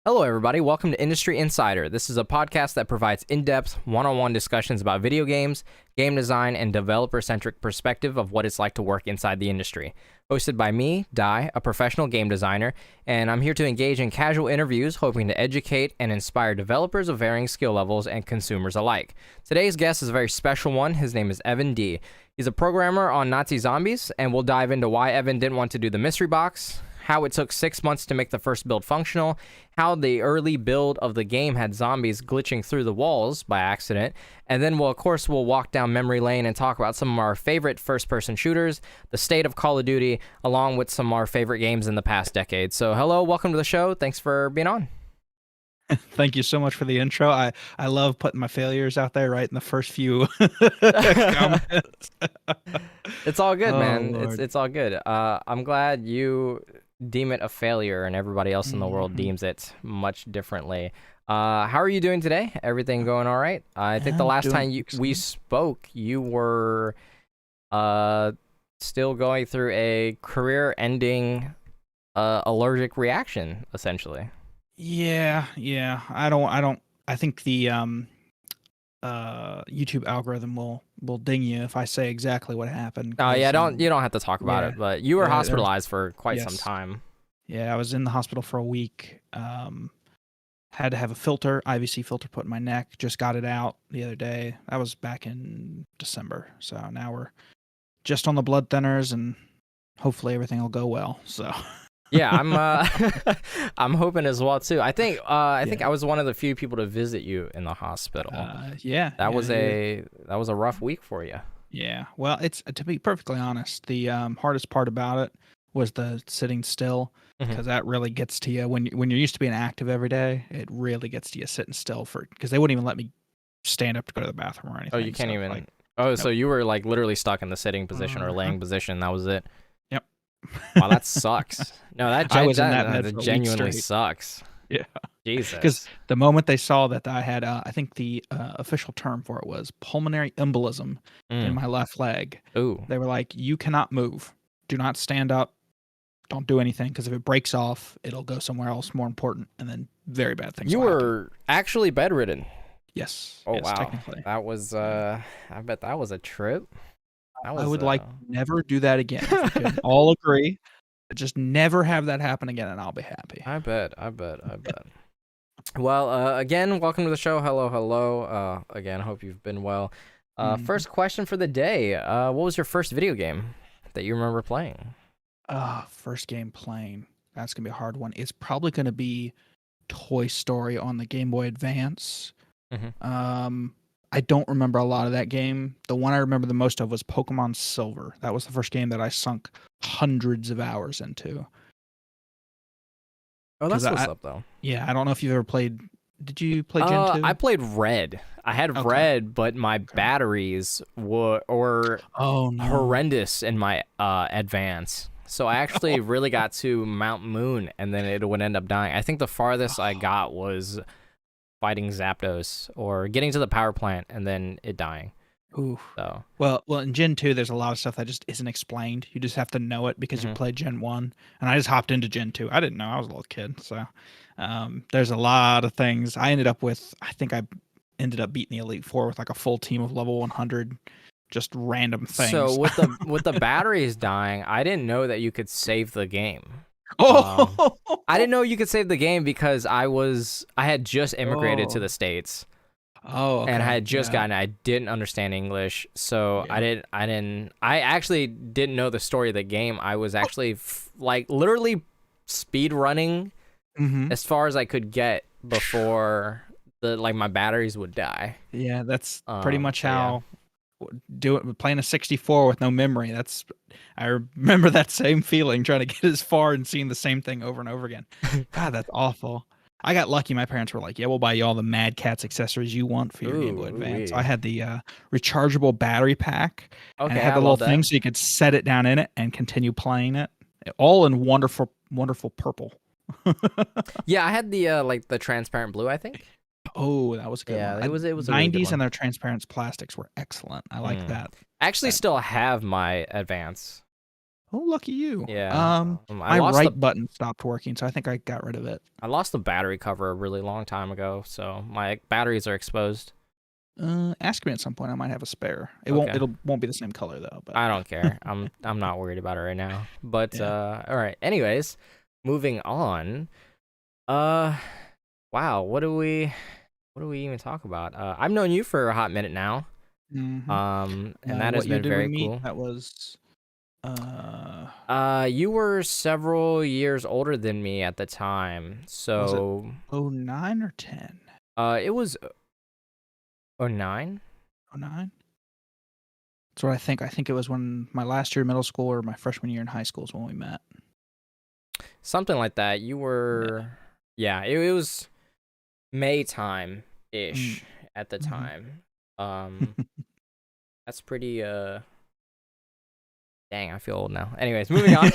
Hello, everybody. Welcome to Industry Insider. This is a podcast that provides in-depth, one-on-one discussions about video games, game design, and developer-centric perspective of what it's like to work inside the industry. Hosted by me, Dai, a professional game designer, and I'm here to engage in casual interviews, hoping to educate and inspire developers of varying skill levels and consumers alike. Today's guest is a very special one. His name is Evan D. He's a programmer on Nazi Zombies, and we'll dive into why Evan didn't want to do the mystery box, how it took 6 months to make the first build functional, how the early build of the game had zombies glitching through the walls by accident, and then we'll walk down memory lane and talk about some of our favorite first-person shooters, the state of Call of Duty, along with some of our favorite games in the past decade. So hello, welcome to the show. Thanks for being on. Thank you so much for the intro. I love putting my failures out there right in the first few comments. It's all good, man. Lord. It's all good. I'm glad you deem it a failure and everybody else in the world deems it much differently. How are you doing today? Everything going all right? I think the last time we spoke, you were still going through a career-ending allergic reaction, essentially. Yeah. I think the YouTube algorithm will ding you if I say exactly what happened. Oh yeah, you don't have to talk about it, but you were hospitalized for quite some time. Yeah, I was in the hospital for a week. Had to have a filter, IVC filter put in my neck. Just got it out the other day. That was back in December. So now we're just on the blood thinners, and hopefully everything will go well. So. Yeah, I'm hoping as well too. I think I was one of the few people to visit you in the hospital. That was a rough week for you. Yeah. Well, it's to be perfectly honest, the hardest part about it was the sitting still, because that really gets to you when you're used to being active every day. It really gets to you sitting still because they wouldn't even let me stand up to go to the bathroom or anything. Oh, you can't even. So you were like literally stuck in the sitting position or laying position. That was it. Yep. Wow, that sucks. No, that genuinely straight. Sucks. Yeah. Jesus. Because the moment they saw that I had, I think the official term for it was pulmonary embolism in my left leg. Ooh. They were like, you cannot move. Do not stand up. Don't do anything, because if it breaks off, it'll go somewhere else more important, and then very bad things. You will were happen. actually bedridden. Yes. Oh yes, wow. Technically. That was. I bet that was a trip. I would like never do that again. If we could all agree. Just never have that happen again, and I'll be happy. I bet. Well, again, welcome to the show. Hello. Again, hope you've been well. First question for the day. What was your first video game that you remember playing? First game playing. That's going to be a hard one. It's probably going to be Toy Story on the Game Boy Advance. I don't remember a lot of that game. The one I remember the most of was Pokemon Silver. That was the first game that I sunk hundreds of hours into. Oh, that's what's up, though. Yeah, I don't know if you've ever played. Did you play Gen 2? I played Red. I had Red, but my batteries were horrendous in my Advance. So I actually really got to Mount Moon, and then it would end up dying. I think the farthest I got was fighting Zapdos or getting to the power plant and then it dying. Ooh. So well, in Gen 2, there's a lot of stuff that just isn't explained. You just have to know it because you played Gen 1, and I just hopped into Gen 2. I didn't know. I was a little kid, so there's a lot of things. I ended up beating the Elite Four with like a full team of level 100. Just random things. So with the batteries dying, I didn't know that you could save the game. I didn't know you could save the game because I had just immigrated to the States. Okay. And I had just gotten it. I didn't understand English, so I actually didn't know the story of the game. I was actually literally speed running as far as I could get before my batteries would die. Yeah, that's pretty much how do it. Playing a 64 with no memory. I remember that same feeling, trying to get as far and seeing the same thing over and over again. God, that's awful. I got lucky. My parents were like, yeah, we'll buy you all the Mad Catz accessories you want for your Game Boy Advance. So I had the rechargeable battery pack. Okay, and it had the little thing so you could set it down in it and continue playing it. All in wonderful purple. Yeah, I had the transparent blue, I think. Oh, that was a good one. Yeah, it was a 90s really good one. and their transparent plastics were excellent. I like that. I actually still have my Advance. Oh, lucky you. Yeah. I My lost right button stopped working, so I think I got rid of it. the battery cover a really long time ago, so my batteries are exposed. Ask me at some point. I might have a spare. It Okay. won't be the same color though. But I don't care. I'm not worried about it right now. But yeah. all right. Anyways, moving on. Wow, what do we even talk about? I've known you for a hot minute now. Mm-hmm. And that has what year been did we very meet? cool. That was You were several years older than me at the time. So was it 09 or 10? it was 09? 09? That's what I think. I think it was when my last year of middle school or my freshman year in high school is when we met. Something like that. You were it was May time ish at the time. That's pretty dang, I feel old now. Anyways, moving on.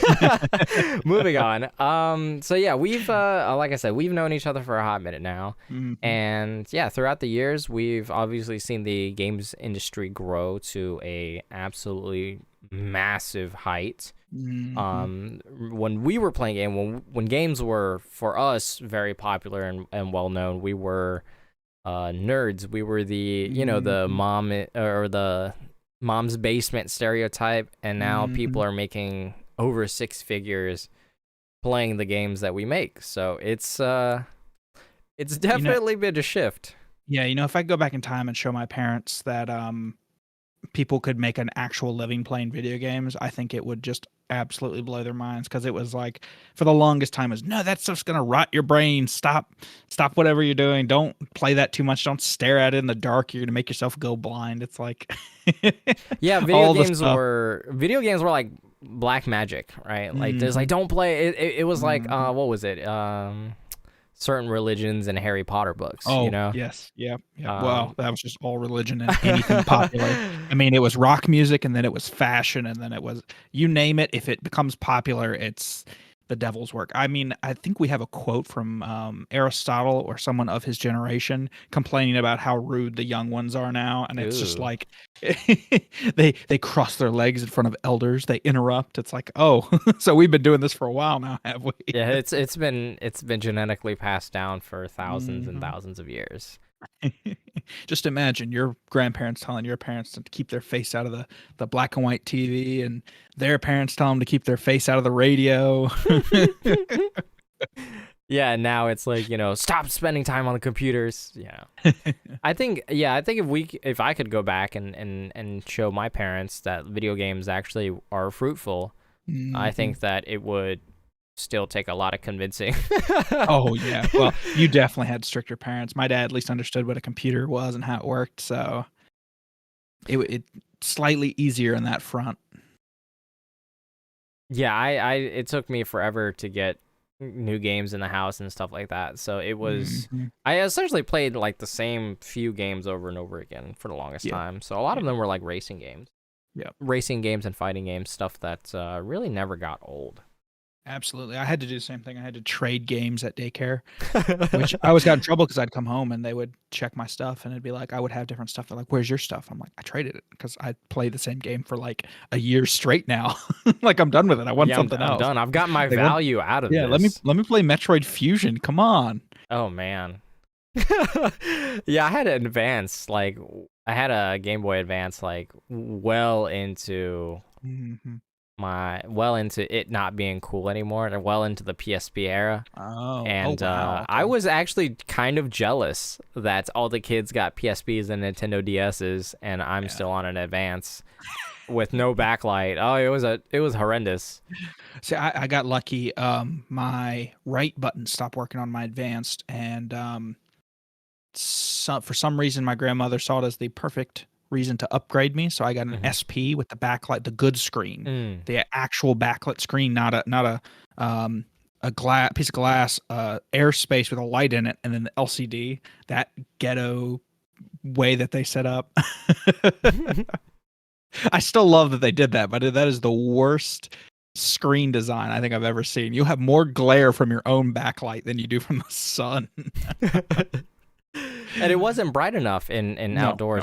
Moving on. So yeah, we've like I said, we've known each other for a hot minute now. And yeah, throughout the years, we've obviously seen the games industry grow to a absolutely massive height. When we were playing when games were for us very popular and well known, we were nerds. We were the the mom or the mom's basement stereotype, and now people are making over 6 figures playing the games that we make. So it's definitely been a shift. Yeah, if I go back in time and show my parents that people could make an actual living playing video games, I think it would just absolutely blow their minds, because it was like, for the longest time, was no, that stuff's gonna rot your brain. Stop whatever you're doing. Don't play that too much. Don't stare at it in the dark. You're gonna make yourself go blind. It's like yeah, video games were like black magic, right? Like there's like, don't play it was like what was it? Certain religions and Harry Potter books. Yes. Yeah. Well, that was just all religion and anything popular. I mean, it was rock music, and then it was fashion, and then it was, you name it. If it becomes popular, it's the devil's work. I mean, I think we have a quote from Aristotle or someone of his generation complaining about how rude the young ones are now, and it's just like they cross their legs in front of elders. They interrupt. It's like, oh, so we've been doing this for a while now, have we? Yeah, it's been genetically passed down for thousands and thousands of years. Just imagine your grandparents telling your parents to keep their face out of the black and white TV, and their parents tell them to keep their face out of the radio. Yeah, now it's like, stop spending time on the computers. Yeah. I think if I could go back and show my parents that video games actually are fruitful, I think that it would still take a lot of convincing. Oh yeah, well, you definitely had stricter parents. My dad at least understood what a computer was and how it worked, so it slightly easier in that front. Yeah, it took me forever to get new games in the house and stuff like that, so it was I essentially played like the same few games over and over again for the longest time. So a lot of them were like racing games. Yeah, racing games and fighting games, stuff that really never got old. Absolutely. I had to do the same thing. I had to trade games at daycare, which I always got in trouble because I'd come home and they would check my stuff, and it'd be like, I would have different stuff. They're like, where's your stuff? I'm like, I traded it because I played the same game for like a year straight now. Like, I'm done with it. I want something else. I'm done. I've got my value out of this. Yeah, let me play Metroid Fusion. Come on. Oh, man. Yeah, I had an Advance. Like, I had a Game Boy Advance, like, well into it not being cool anymore, and well into the PSP era. Wow. I was actually kind of jealous that all the kids got PSPs and Nintendo DSs, and I'm still on an Advance with no backlight. Oh, it was horrendous. See, I got lucky. My right button stopped working on my Advanced, and for some reason my grandmother saw it as the perfect reason to upgrade me, so I got an SP with the backlight, the good screen, the actual backlit screen, not a piece of glass, airspace with a light in it, and then the LCD. That ghetto way that they set up. I still love that they did that, but that is the worst screen design I think I've ever seen. You have more glare from your own backlight than you do from the sun. And it wasn't bright enough in outdoor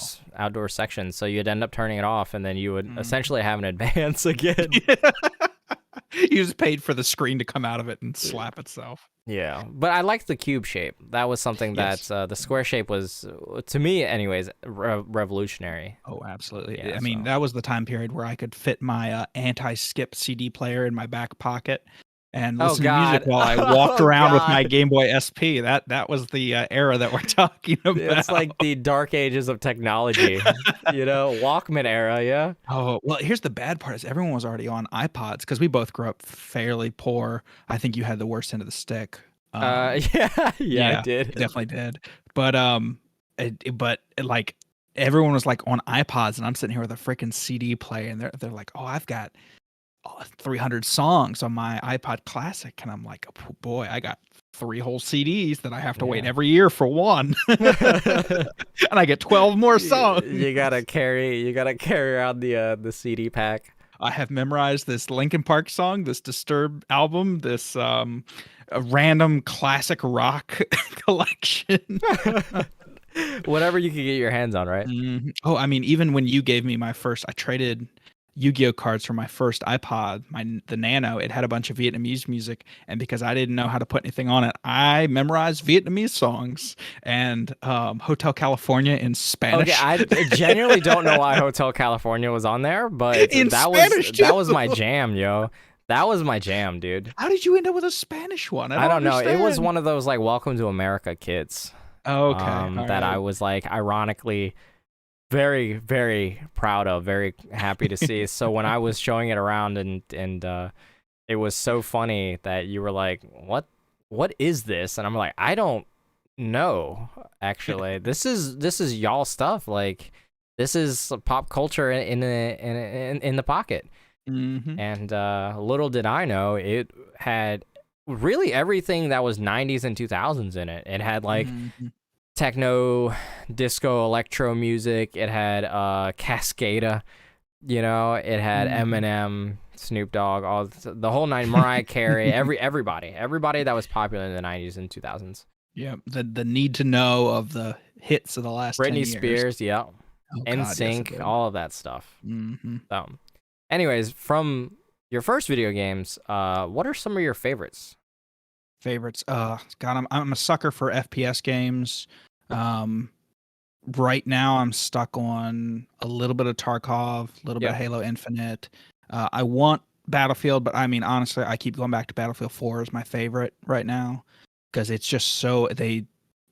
sections, so you'd end up turning it off, and then you would essentially have an Advance again. You just paid for the screen to come out of it and slap itself. Yeah, but I liked the cube shape. That was something that the square shape was, to me anyways, revolutionary. Oh, absolutely. Yeah, I mean, that was the time period where I could fit my anti-skip CD player in my back pocket and listen to music while I walked around with my Game Boy SP. That was the era that we're talking about. It's like the dark ages of technology, Walkman era, yeah. Oh, well, here's the bad part is everyone was already on iPods because we both grew up fairly poor. I think you had the worst end of the stick. Yeah, I did. Definitely did. But like everyone was like on iPods, and I'm sitting here with a freaking CD player, and they're like, "Oh, I've got 300 songs on my iPod Classic," and I'm like, oh, "Boy, I got 3 whole CDs that I have to wait every year for one, and I get 12 more songs." You gotta carry around the CD pack. I have memorized this Linkin Park song, this Disturbed album, this a random classic rock collection. Whatever you could get your hands on, right? Mm-hmm. Oh, I mean, even when you gave me I traded Yu-Gi-Oh cards for my first iPod, the Nano. It had a bunch of Vietnamese music, and because I didn't know how to put anything on it, I memorized Vietnamese songs and Hotel California in Spanish. Okay, I genuinely don't know why Hotel California was on there, but that was my jam, yo. That was my jam, dude. How did you end up with a Spanish one? I don't know. It was one of those like Welcome to America kits. Oh, okay. That I was like ironically very, very proud of, very happy to see. So when I was showing it around and it was so funny that you were like, what is this? And I'm like, I don't know, actually. This is y'all stuff. Like, this is pop culture in the pocket. Mm-hmm. And little did I know, it had really everything that was 90s and 2000s in it. It had like techno, disco, electro music. It had Cascada, it had Eminem, Snoop Dogg, all the whole nine, Mariah Carey, everybody that was popular in the 90s and 2000s. Yeah, the need to know of the hits of the last 10 years. Britney Spears, yeah. NSYNC, yes, all of that stuff. Mm-hmm. Anyways, from your first video games, what are some of your favorites? God, I'm a sucker for FPS games. Right now I'm stuck on a little bit of Tarkov, a little bit of Halo Infinite. I want Battlefield, but I mean, honestly, I keep going back to Battlefield 4 as my favorite right now because it's just so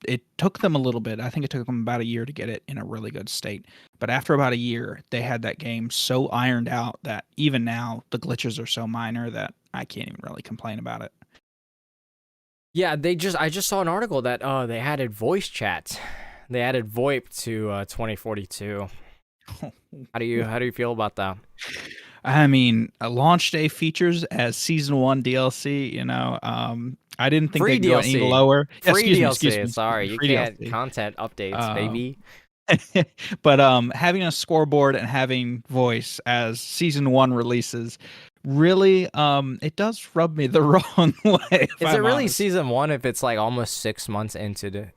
it took them a little bit. I think it took them about a year to get it in a really good state. But after about a year, they had that game so ironed out that even now the glitches are so minor that I can't even really complain about it. Yeah, I just saw an article that they added voice chat. They added VoIP to 2042. How do you feel about that? I mean, launch day features as season 1 DLC, I didn't think they'd go any lower. Free DLC. Sorry, you can't DLC. Content updates, baby. But having a scoreboard and having voice as season 1 releases really it does rub me the wrong way. Is it really season 1 if it's like almost 6 months into the?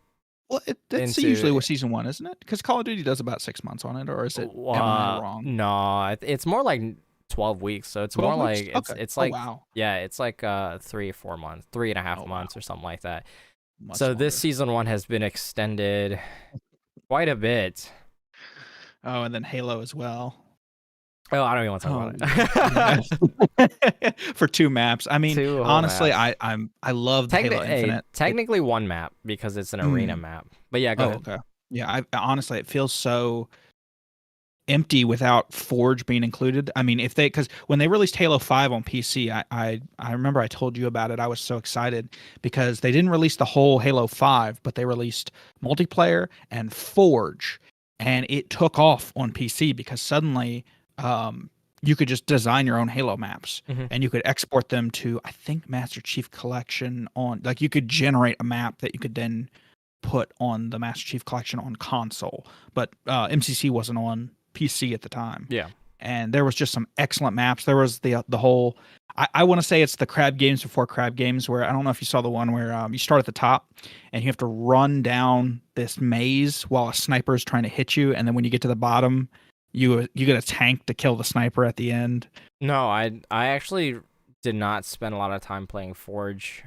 Well, that's usually what season 1, isn't it? Because Call of Duty does about 6 months on it, or is it? Am I wrong? No, it's more like 12 weeks. So it's more like it's like it's like 3 or 4 months, 3.5 months or something like that. Much so longer. This season 1 has been extended quite a bit. Oh, and then Halo as well. Oh, I don't even want to talk about it. For 2 maps. I mean, honestly, maps. I love Halo Infinite. Technically 1 map because it's an arena map. But yeah, go ahead. Okay. Yeah, honestly, it feels so empty without Forge being included. I mean, because when they released Halo 5 on PC, I remember I told you about it. I was so excited because they didn't release the whole Halo 5, but they released multiplayer and Forge, and it took off on PC because suddenly you could just design your own Halo maps and you could export them to, I think, Master Chief Collection like you could generate a map that you could then put on the Master Chief Collection on console. But MCC wasn't on PC at the time. Yeah. And there was just some excellent maps. There was the whole, I want to say it's the crab games before crab games, where I don't know if you saw the one where you start at the top and you have to run down this maze while a sniper is trying to hit you. And then when you get to the bottom, you get a tank to kill the sniper at the end. No, I actually did not spend a lot of time playing Forge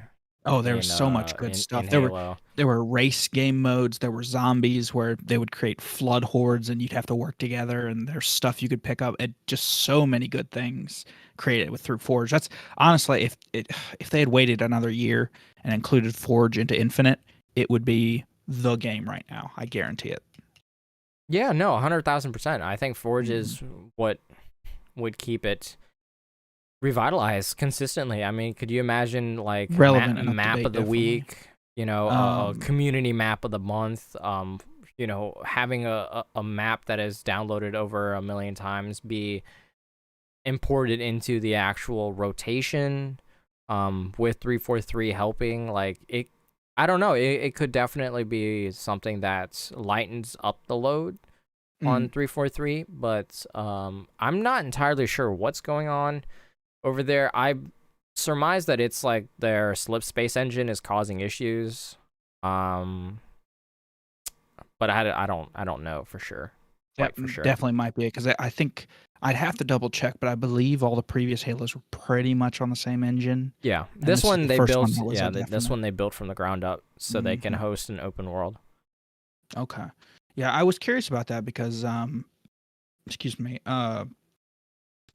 Oh, there was in so much good in stuff. Halo. There were race game modes. There were zombies where they would create flood hordes and you'd have to work together. And there's stuff you could pick up. And just so many good things created with through Forge. That's honestly, if they had waited another year and included Forge into Infinite, it would be the game right now. I guarantee it. Yeah, no, 100,000%. I think Forge Mhm. is what would keep it revitalized consistently. I mean, could you imagine like Relevant and up to map date, of the definitely. week, you know, a Um, community map of the month, you know, having a map that is downloaded over 1 million times be imported into the actual rotation, with 343 helping, like it, I don't know, it could definitely be something that lightens up the load on mm, 343, but I'm not entirely sure what's going on over there. I surmise that it's like their slip space engine is causing issues. Um, but I don't know for sure, That quite for sure. definitely might be it because I think I'd have to double check, but I believe all the previous Halos were pretty much on the same engine, Yeah, and this this is one the they first one built. that was Yeah, a this definite. one they built from the ground up so they can Mhm. host an open world. Okay. Yeah, I was curious about that because excuse me,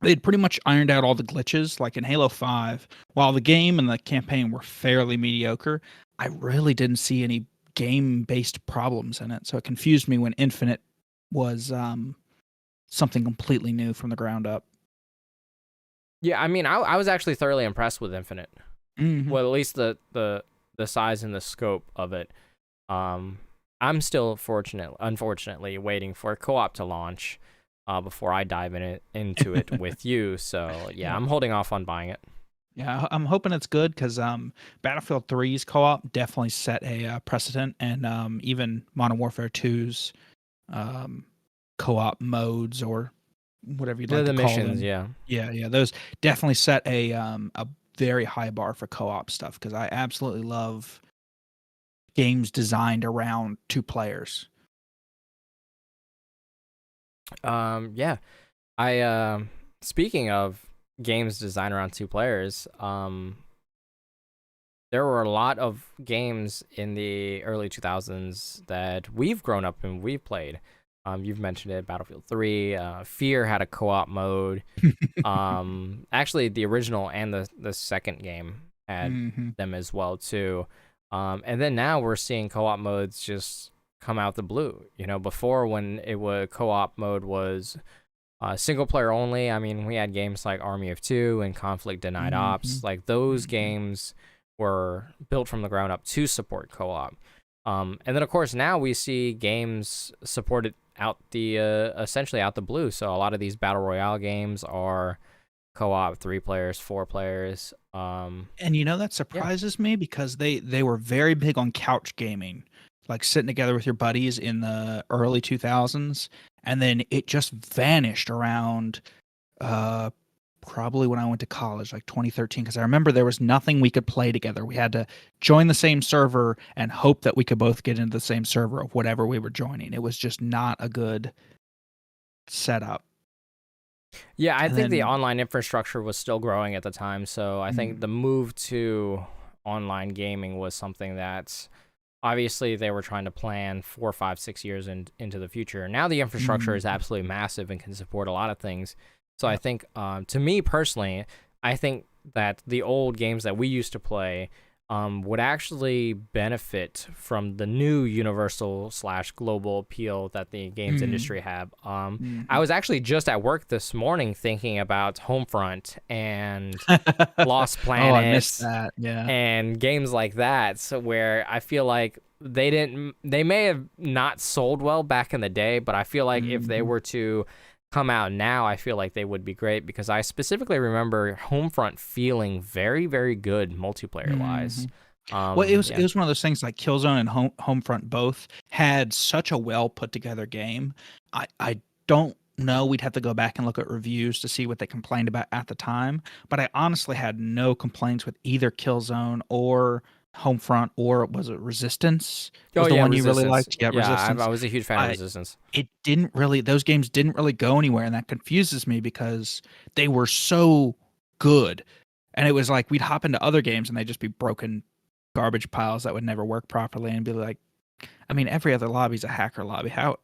they'd pretty much ironed out all the glitches. Like in Halo 5, while the game and the campaign were fairly mediocre, I really didn't see any game-based problems in it. So it confused me when Infinite was something completely new from the ground up. Yeah, I mean, I was actually thoroughly impressed with Infinite. Mhm. Well, at least the size and the scope of it. Um, I'm still unfortunately waiting for co-op to launch, before I dive into it with you. So yeah, Yeah. I'm holding off on buying it. Yeah, I'm hoping it's good because Battlefield 3's co-op definitely set a precedent, and even Modern Warfare 2's um, co-op modes or whatever you'd like The to call missions, them. yeah. Yeah, those definitely set a very high bar for co-op stuff because I absolutely love games designed around two players. Yeah. I speaking of games designed around two players, there were a lot of games in the early 2000s that we've grown up and we've played. You've mentioned it, Battlefield 3. Fear had a co-op mode. Actually, the original and the second game had Hmm. them as well too. And then now we're seeing co-op modes just come out the blue. You know, before when it was co-op mode was single player only. I mean, we had games like Army of Two and Conflict Denied Hmm. Ops. Like those Hmm. games were built from the ground up to support co-op. And then of course now we see games supported out the essentially out the blue. So a lot of these battle royale games are co-op, 3 players, 4 players. And you know that Yeah. surprises me because they were very big on couch gaming, like sitting together with your buddies in the early 2000s, and then it just vanished around uh probably when I went to college, like 2013, because I remember there was nothing we could play together. We had to join the same server and hope that we could both get into the same server of whatever we were joining. It was just not a good setup. Yeah, I And think the then online infrastructure was still growing at the time, so I think the mm, move to online gaming was something that obviously they were trying to plan 4, 5, 6 years into the future. Now the infrastructure is mm, absolutely massive and can support a lot of things. So I yep. think, to me personally, I think that the old games that we used to play, would actually benefit from the new universal slash global appeal that the games Mm, industry have. I mhm. was actually just at work this morning thinking about Homefront and Lost Oh, I missed Planet that. Yeah. and games like that, so where I feel like they may have not sold well back in the day, but I feel like if they Mhm. were to come out now, I feel like they would be great because I specifically remember Homefront feeling very, very good multiplayer wise. Mhm. Well, it Yeah. was one of those things like Killzone and Homefront both had such a well put together game. I don't know. We'd have to go back and look at reviews to see what they complained about at the time. But I honestly had no complaints with either Killzone or Homefront, or was it Resistance? Oh Was the yeah, one you really Resistance. liked? Yeah, Yeah, I Resistance. was a huge fan of I Resistance. it didn't really those games didn't really go anywhere, and that confuses me because they were so good. And it was like we'd hop into other games and they'd just be broken garbage piles that would never work properly, and be like, I mean, every other lobby's a hacker lobby. How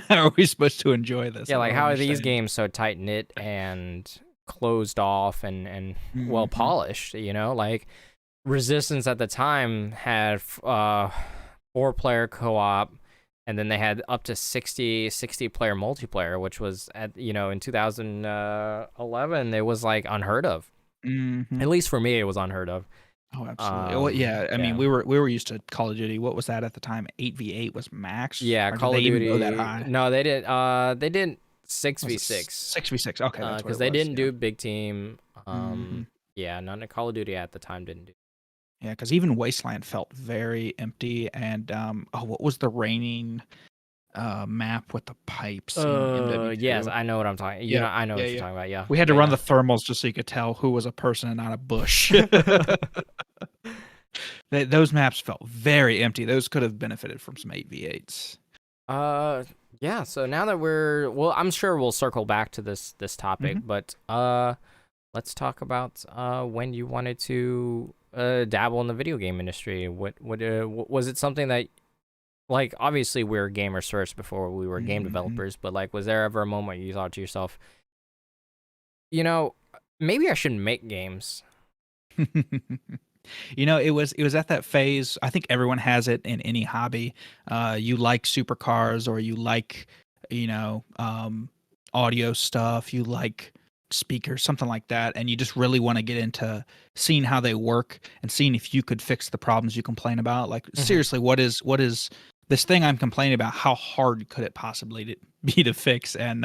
how are we supposed to enjoy this? Yeah, I like don't how are these understand. games so tight knit and closed off and well Mhm. polished? You know, like Resistance at the time had 4-player co-op, and then they had up to 60 player multiplayer, which was at in 2011 it was like unheard of. Mhm. At least for me, it was unheard of. Oh, absolutely. Well, yeah. I mean, Yeah. we were used to Call of Duty. What was that at the time? 8v8 was max, Yeah, or did Call they of even go that Duty. high? No, they did Was it 6v6. 6v6? Okay, that's what Because it they was. didn't Yeah. do big team. Hmm. Yeah, none of Call of Duty at the time didn't do. Yeah, because even Wasteland felt very empty. And oh, what was the raining map with the pipes in Yes, MW2? I know what I'm talking. Yeah, I know yeah, what you're yeah. talking about. Yeah, We had to run yeah, the thermals just so you could tell who was a person and not a bush. yeah. Those maps felt very empty. Those could have benefited from some 8v8s. uh, yeah. So now that I'm sure we'll circle back to this topic, Hmm. but let's talk about when you wanted to dabble in the video game industry. Was it something that, like, obviously we were gamers first before we were game Hmm. developers, but like, was there ever a moment you thought to yourself, you know, maybe I should make games? It was at that phase. I think everyone has it in any hobby. You like supercars, or you like, you know, audio stuff. You like speakers, something like that, and you just really want to get into seeing how they work and seeing if you could fix the problems you complain about. Like, Hmm. seriously, what is this thing I'm complaining about? How hard could it possibly be to fix? And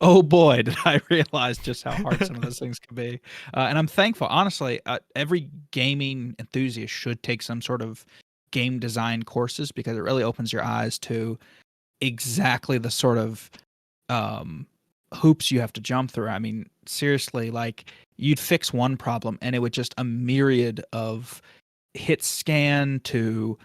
oh boy, did I realize just how hard some of those things can be. And I'm thankful, honestly. Every gaming enthusiast should take some sort of game design courses, because it really opens your eyes to exactly the sort of um, hoops you have to jump through. I mean, seriously, like, you'd fix one problem and it would just a myriad of hit scan to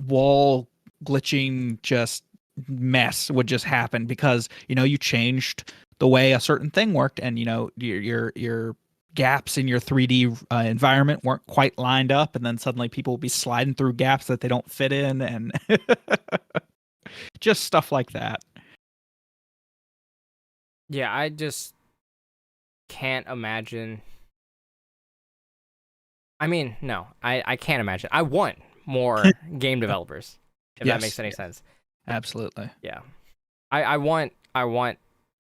wall glitching, just mess would just happen because you changed the way a certain thing worked, and your gaps in your 3D environment weren't quite lined up, and then suddenly people will be sliding through gaps that they don't fit in, and just stuff like that. Yeah, I just can't imagine. I mean, no, I can't imagine. I want more game developers, if that makes Yes, any yes, sense. absolutely. Yeah. I want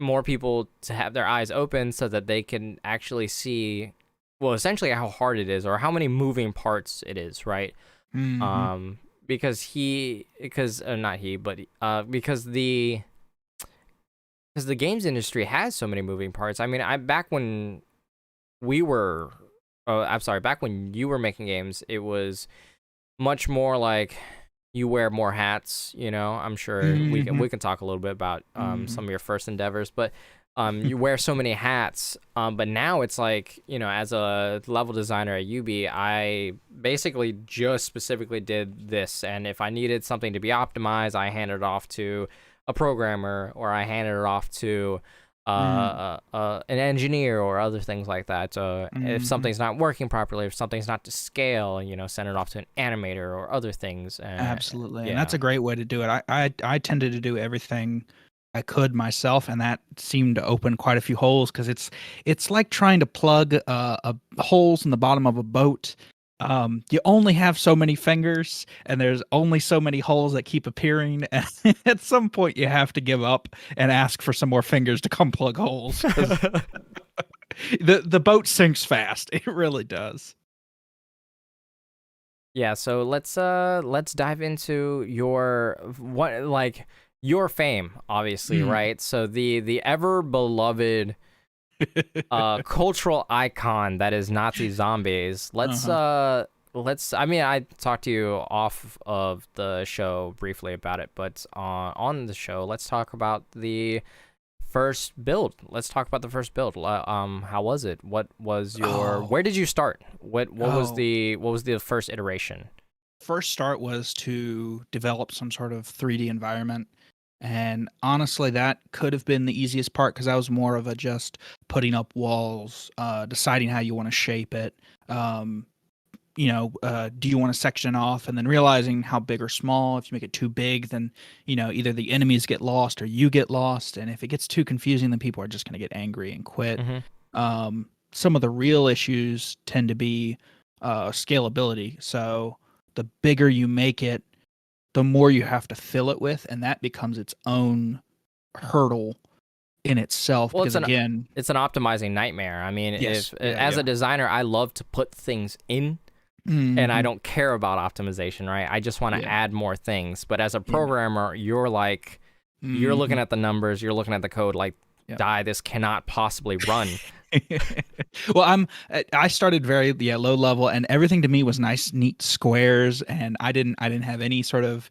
more people to have their eyes open so that they can actually see, well, essentially how hard it is or how many moving parts it is, right? Hmm. Because not he, but because the games industry has so many moving parts. I mean, I back when we were oh, I'm sorry, back when you were making games, it was much more like you wear more hats, I'm sure we can Hmm. we can talk a little bit about Hmm. some of your first endeavors, but you wear so many hats. But now it's like, as a level designer at UB, I basically just specifically did this, and if I needed something to be optimized, I handed it off to a programmer, or I handed it off to an engineer or other things like that. If Hmm. something's not working properly, if something's not to scale, send it off to an animator or other things. Absolutely, and that's Yeah. a great way to do it. I tended to do everything I could myself, and that seemed to open quite a few holes, because it's like trying to plug holes in the bottom of a boat. You only have so many fingers, and there's only so many holes that keep appearing. And at some point, you have to give up and ask for some more fingers to come plug holes, because the boat sinks fast. It really does. Yeah, so let's dive into your fame, obviously, Mm. right? So the ever beloved cultural icon that is Nazi zombies. Uh-huh. I mean, I talked to you off of the show briefly about it, but on the show, let's talk about the first build. Let's talk about the first build. How was it? What was where Oh, did you start? oh. What was the first iteration? First start was to develop some sort of 3D environment. And honestly, that could have been the easiest part because that was more of a just putting up walls, deciding how you want to shape it. Um, do you want to section off, and then realizing how big or small. If you make it too big, then either the enemies get lost or you get lost. And if it gets too confusing, then people are just going to get angry and quit. Hmm. Some of the real issues tend to be scalability. So the bigger you make it, the more you have to fill it with, and that becomes its own hurdle in itself. Well, Because again, it's an optimizing nightmare. I mean, yes, if yeah, as yeah. a designer, I love to put things in, and I Mhm. don't care about optimization, right? I just want to Yeah, add more things. But as a yeah. programmer, you're like, you're looking Mhm. at the numbers, you're looking at the code, like, Yeah. die, this cannot possibly run. Well, I started very low level, and everything to me was nice, neat squares, and I didn't have any sort of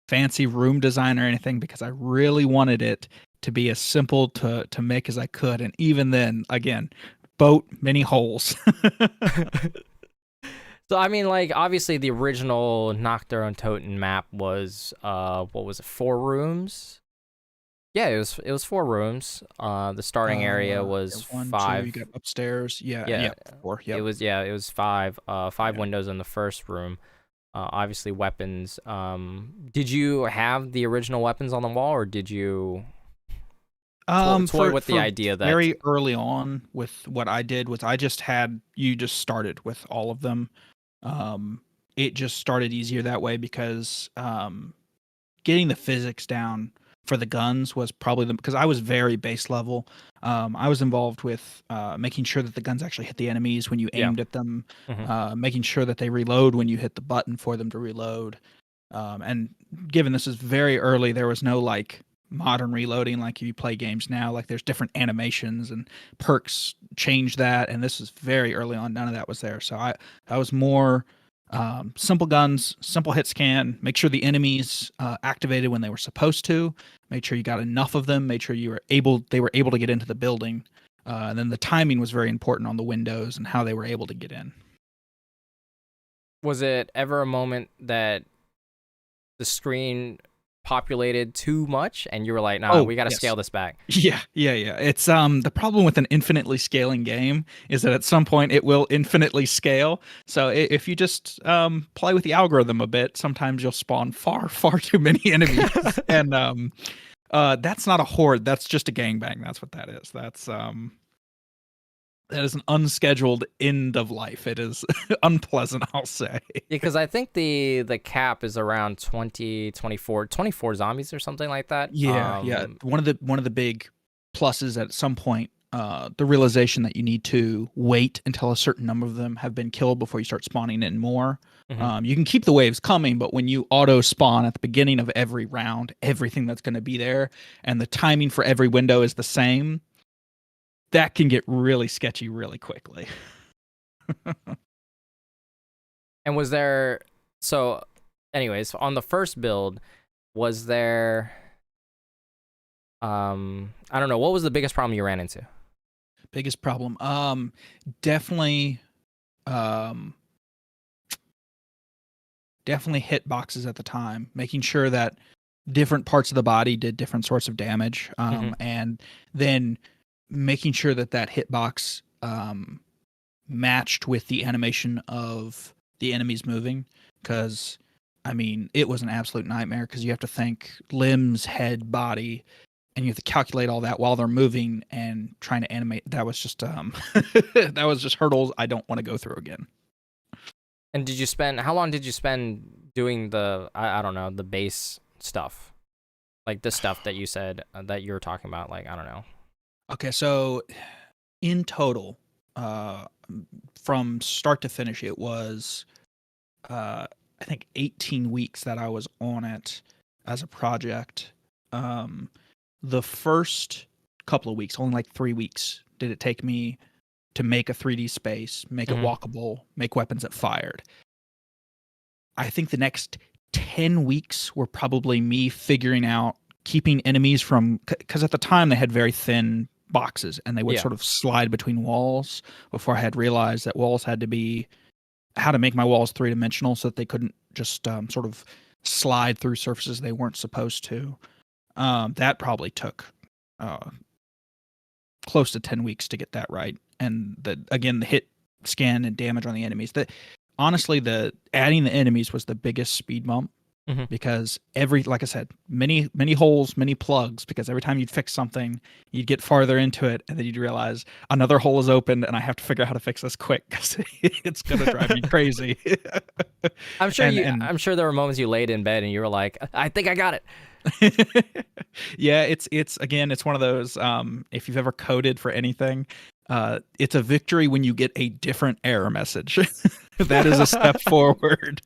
fancy room design or anything because I really wanted it to be as simple to make as I could. And even then, again, boat many holes. So I mean, like, obviously the original Nocturne Toten map was what was it, 4 rooms? Yeah, it was 4 rooms. The starting area Yeah, was one, two. You 5. got upstairs. Yeah, Yeah, yeah, four. it Yep. was yeah, it was 5. Five Yeah. windows in the first room. Obviously weapons. Did you have the original weapons on the wall, or did you toy with the For idea that? very early on, with what I did was I just had you just started with all of them. Um, it just started easier that way because getting the physics down for the guns was probably because I was very base level. I was involved with making sure that the guns actually hit the enemies when you Yeah. aimed at them, Hmm. making sure that they reload when you hit the button for them to reload. And given this is very early, there was no like modern reloading like you play games now. Like there's different animations and perks change that, and this is very early on. None of that was there. So I was more simple guns, simple hit scan. Make sure the enemies activated when they were supposed to. Make sure you got enough of them. Make sure they were able to get into the building. And then the timing was very important on the windows and how they were able to get in. Was it ever a moment that the screen populated too much and you were like, nah, Oh, we got to yes. scale this back? Yeah, yeah, yeah. It's the problem with an infinitely scaling game is that at some point it will infinitely scale. So if you just play with the algorithm a bit, sometimes you'll spawn far, far too many enemies. And that's not a horde. That's just a gangbang. That's what that is. That is an unscheduled end of life. It is unpleasant, I'll say. Yeah, because I think the cap is around 20, 24 zombies or something like that. Yeah, yeah. One of the big pluses at some point, the realization that you need to wait until a certain number of them have been killed before you start spawning in more. Mhm. You can keep the waves coming, but when you auto spawn at the beginning of every round, everything that's going to be there, and the timing for every window is the same, that can get really sketchy really quickly. And was there, so anyways, on the first build, was there, I don't know, what was the biggest problem you ran into? Biggest problem, definitely, um, definitely hit boxes at the time, making sure that different parts of the body did different sorts of damage, Hmm. and then making sure that that hitbox matched with the animation of the enemies moving. Because, I mean, it was an absolute nightmare because you have to think limbs, head, body, and you have to calculate all that while they're moving and trying to animate. That was just that was just hurdles I don't want to go through again. And how long did you spend doing I don't know, the base stuff? Like the stuff that you said that you were talking about, like, I don't know. Okay, so in total, uh, from start to finish, it was I think 18 weeks that I was on it as a project. Um, the first couple of weeks, only like 3 weeks, did it take me to make a 3D space, make it Hmm. walkable, make weapons that fired. I think the next 10 weeks were probably me figuring out keeping enemies from, because at the time they had very thin boxes and they would Yeah. sort of slide between walls before I had realized that walls had to be, how to make my walls 3-dimensional so that they couldn't just sort of slide through surfaces they weren't supposed to. That probably took close to 10 weeks to get that right. And the hit scan and damage on the enemies. Honestly, the adding the enemies was the biggest speed bump. Because like I said, many holes, many plugs, because every time you'd fix something, you'd get farther into it, and then you'd realize another hole is opened, and I have to figure out how to fix this quick because it's going to drive me crazy. I'm sure I'm sure there were moments you laid in bed and you were like, I think I got it. Yeah, it's one of those, if you've ever coded for anything, it's a victory when you get a different error message. That is a step forward.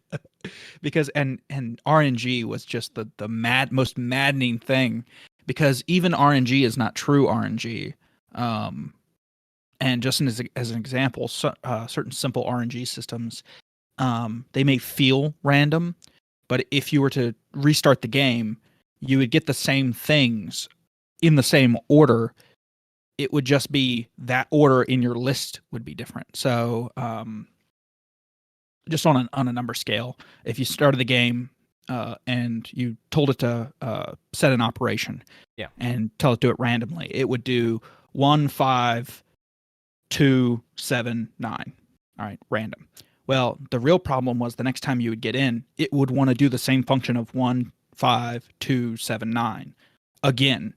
Because and RNG was just the most maddening thing, because even RNG is not true RNG. And just as an example, certain simple RNG systems, they may feel random, but if you were to restart the game, you would get the same things in the same order. It would just be that order in your list would be different. So just on a number scale, if you started the game and you told it to set an operation, and tell it to do it randomly, it would do 1, 5, 2, 7, 9. All right, random. Well, the real problem was the next time you would get in, it would want to do the same function of 1, 5, 2, 7, 9 again,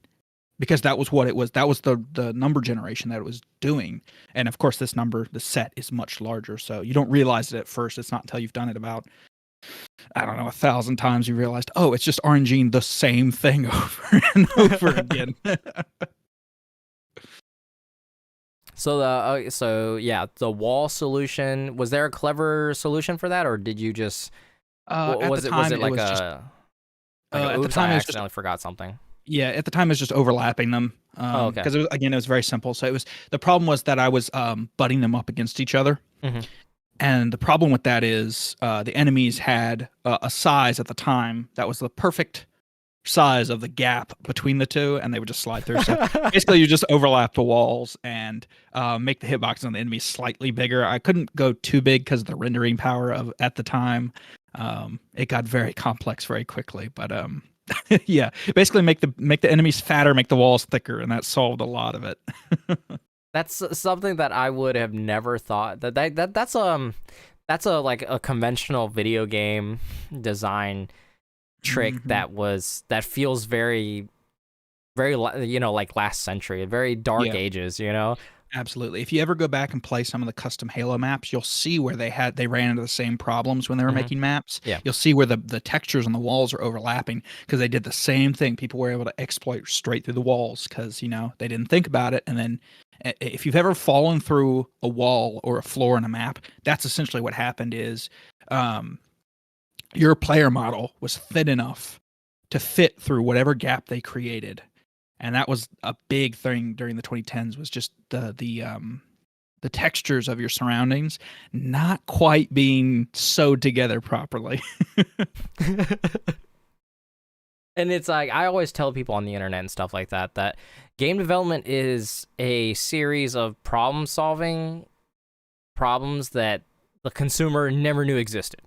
because that was what it was. That was the number generation that it was doing. And of course, the set is much larger, so you don't realize it at first. It's not until you've done it about, I don't know, 1,000 times you realized, oh, it's just RNGing the same thing over and over again. So the wall solution, was there a clever solution for that, or did you just was it like a oops, I accidentally forgot something? Yeah, at the time it was just overlapping them. Because it was very simple. So the problem was that I was butting them up against each other. And the problem with that is the enemies had a size at the time that was the perfect size of the gap between the two, and they would just slide through. So basically, you just overlap the walls and make the hitboxes on the enemies slightly bigger. I couldn't go too big because of the rendering power at the time. It got very complex very quickly, but yeah, basically make the enemies fatter, make the walls thicker, and that solved a lot of it. That's something that I would have never thought. That's a like a conventional video game design trick that feels very, very, like last century, very dark ages, Absolutely. If you ever go back and play some of the custom Halo maps, you'll see where they ran into the same problems when they were making maps. Yeah. You'll see where the textures on the walls are overlapping because they did the same thing. People were able to exploit straight through the walls because, they didn't think about it. And then if you've ever fallen through a wall or a floor in a map, that's essentially what happened is your player model was thin enough to fit through whatever gap they created. And that was a big thing during the 2010s, was just the textures of your surroundings not quite being sewed together properly. And it's like, I always tell people on the internet and stuff like that game development is a series of problem-solving problems that the consumer never knew existed.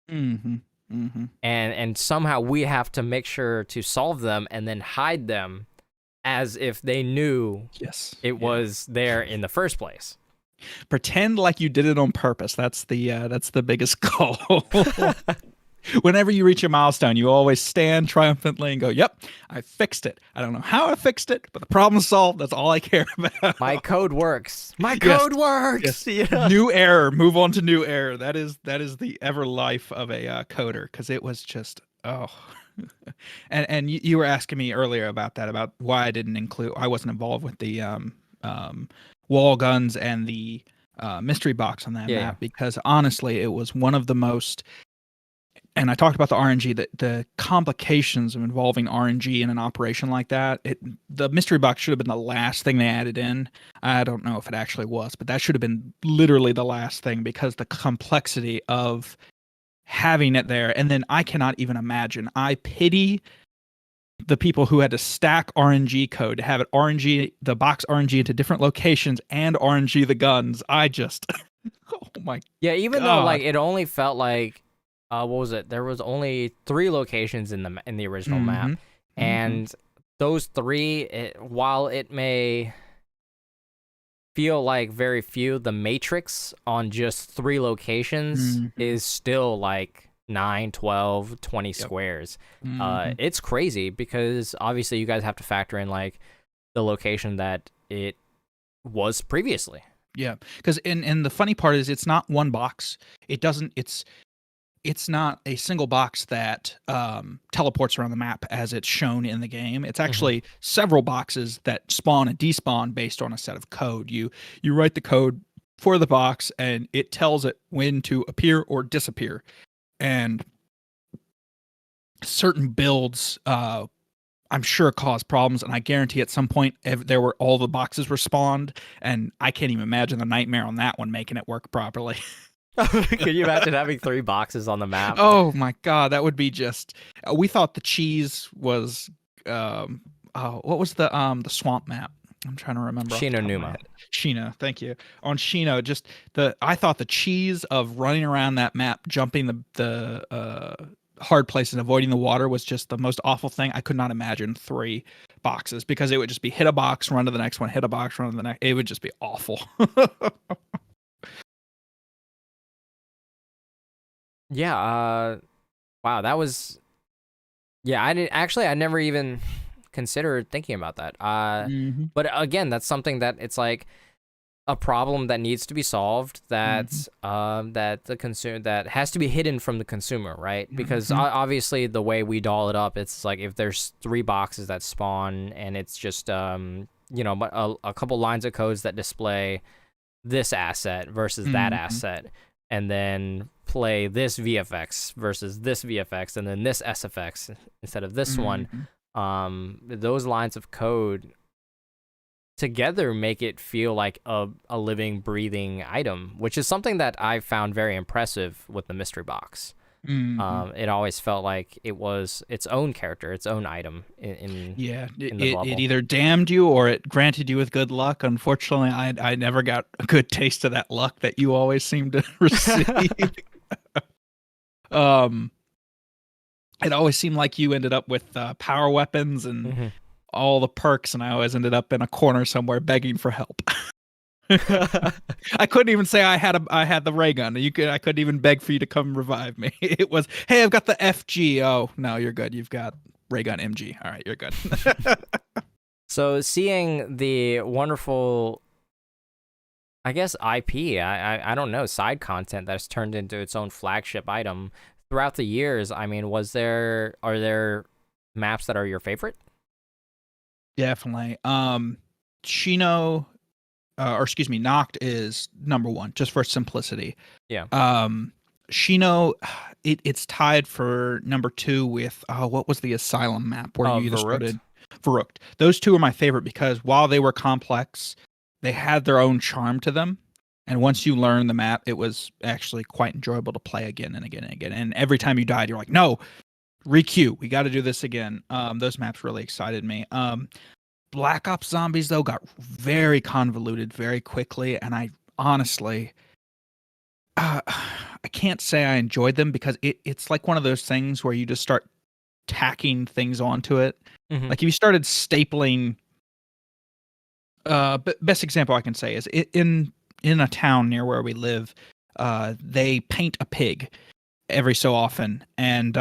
And somehow we have to make sure to solve them and then hide them as if they knew it was there in the first place. Pretend like you did it on purpose. That's the biggest goal. Whenever you reach a milestone, you always stand triumphantly and go, "Yep, I fixed it. I don't know how I fixed it, but the problem's solved. That's all I care about. My code works. My code works." Yes. Yeah. New error. Move on to new error. That is the ever life of a coder, because it was just And you were asking me earlier about why I wasn't involved with the wall guns and the mystery box on that map, because honestly, it was one of the most. And I talked about the RNG, the complications of involving RNG in an operation like that. The mystery box should have been the last thing they added in. I don't know if it actually was, but that should have been literally the last thing, because the complexity of having it there. And then I cannot even imagine. I pity the people who had to stack RNG code to have it the box RNG into different locations and RNG the guns. I just, oh my God. Even though like it only felt like, what was it? There was only 3 locations in the original map, and those three, while it may feel like very few, the matrix on just 3 locations is still like 9, 12, 20 Yep. squares. Mhm. It's crazy because obviously you guys have to factor in like the location that it was previously. Yeah, because and the funny part is it's not one box. It doesn't. It's not a single box that teleports around the map as it's shown in the game. It's actually several boxes that spawn and despawn based on a set of code. You write the code for the box, and it tells it when to appear or disappear. And certain builds, I'm sure, cause problems, and I guarantee at some point all the boxes were spawned, and I can't even imagine the nightmare on that one making it work properly. Can you imagine having 3 boxes on the map? Oh my god, that would be just. We thought the cheese was. What was the swamp map? I'm trying to remember. Shino Numa. Sheena, thank you. On Sheena, just I thought the cheese of running around that map, jumping the hard place and avoiding the water was just the most awful thing. I could not imagine 3 boxes because it would just be hit a box, run to the next one, hit a box, run to the next. It would just be awful. Yeah, wow, that was yeah, I never even considered thinking about that. Mhm. But again, that's something that it's like a problem that needs to be solved that that the consumer that has to be hidden from the consumer, right? Because obviously the way we doll it up, it's like if there's 3 boxes that spawn and it's just you know, a couple lines of codes that display this asset versus that asset, and then play this VFX versus this VFX, and then this SFX instead of this one. Those lines of code together make it feel like a living, breathing item, which is something that I found very impressive with the mystery box. It always felt like it was its own character, its own item in the bubble. It either damned you or it granted you with good luck. Unfortunately, I never got a good taste of that luck that you always seem to receive. It always seemed like you ended up with power weapons and all the perks, and I always ended up in a corner somewhere begging for help. I couldn't even say I had the ray gun. I couldn't even beg for you to come revive me. It was, hey, I've got the FG. Oh no, you're good. You've got ray gun MG. All right, you're good. So seeing the wonderful, I guess, IP, I don't know, side content that's turned into its own flagship item throughout the years. I mean, are there maps that are your favorite? Definitely. Shino, or excuse me, Noct is number 1 just for simplicity. Yeah. Shino, it's tied for number 2 with what was the Asylum map where you either started Verrucht. Those 2 are my favorite because while they were complex, they had their own charm to them. And once you learn the map, it was actually quite enjoyable to play again and again and again. And every time you died, you're like, no, requeue. We got to do this again. Those maps really excited me. Black Ops Zombies, though, got very convoluted very quickly. And I honestly, I can't say I enjoyed them because it's like one of those things where you just start tacking things onto it. Like if you started stapling, best example I can say is in a town near where we live, they paint a pig every so often, and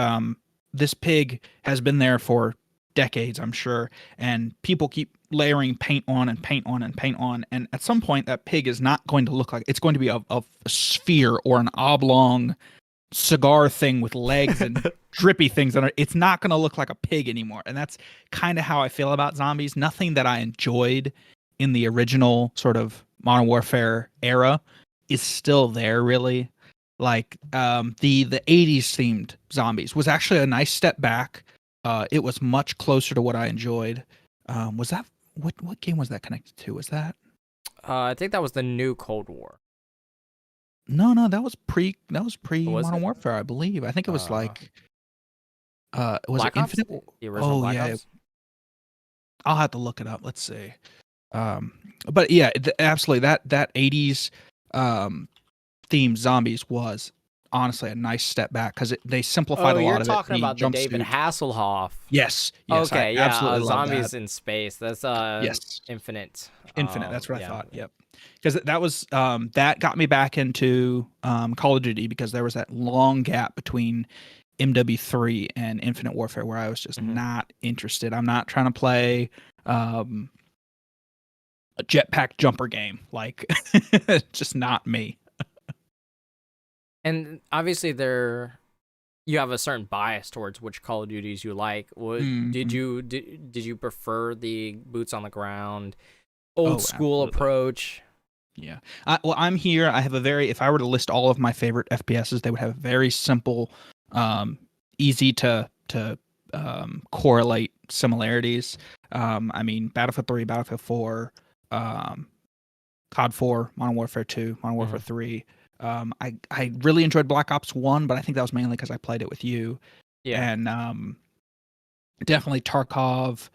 this pig has been there for decades, I'm sure, and people keep layering paint on and paint on and paint on, and at some point that pig is not going to look like, it's going to be a sphere or an oblong cigar thing with legs and drippy things on it. It's not going to look like a pig anymore, and that's kind of how I feel about zombies. Nothing that I enjoyed in the original sort of Modern Warfare era is still there, really. Like the 80s themed zombies was actually a nice step back. It was much closer to what I enjoyed. Was that what game was that connected to? Was that I think that was the new Cold War. No, that was pre Was Modern it? Warfare, I believe. I think it was like was Black it Ops? Infinite? The original Black yeah. Ops? I'll have to look it up. Let's see. But yeah, absolutely that 80s theme zombies was honestly a nice step back because they simplified Oh, a you're lot of it. talking The about the jump David speed. Hasselhoff. Yes, I Okay, yeah, absolutely love that. Zombies in Space. That's Yes, Infinite. Infinite. That's what I Yeah. thought. Yep. Because that was that got me back into Call of Duty because there was that long gap between MW3 and Infinite Warfare where I was just Mhm. not interested. I'm not trying to play a jetpack jumper game. Like, just not me. And obviously, you have a certain bias towards which Call of Duties you like. Did Mhm. you prefer the boots on the ground, old Oh, school absolutely. approach? Yeah. Well, I'm here. I have a very, if I were to list all of my favorite FPSs, they would have very simple, easy to correlate similarities. I mean, Battlefield 3, Battlefield 4, um, COD 4, Modern Warfare 2, Modern Warfare Mhm. 3. I really enjoyed Black Ops 1, but I think that was mainly because I played it with you. Yeah. And definitely Tarkov.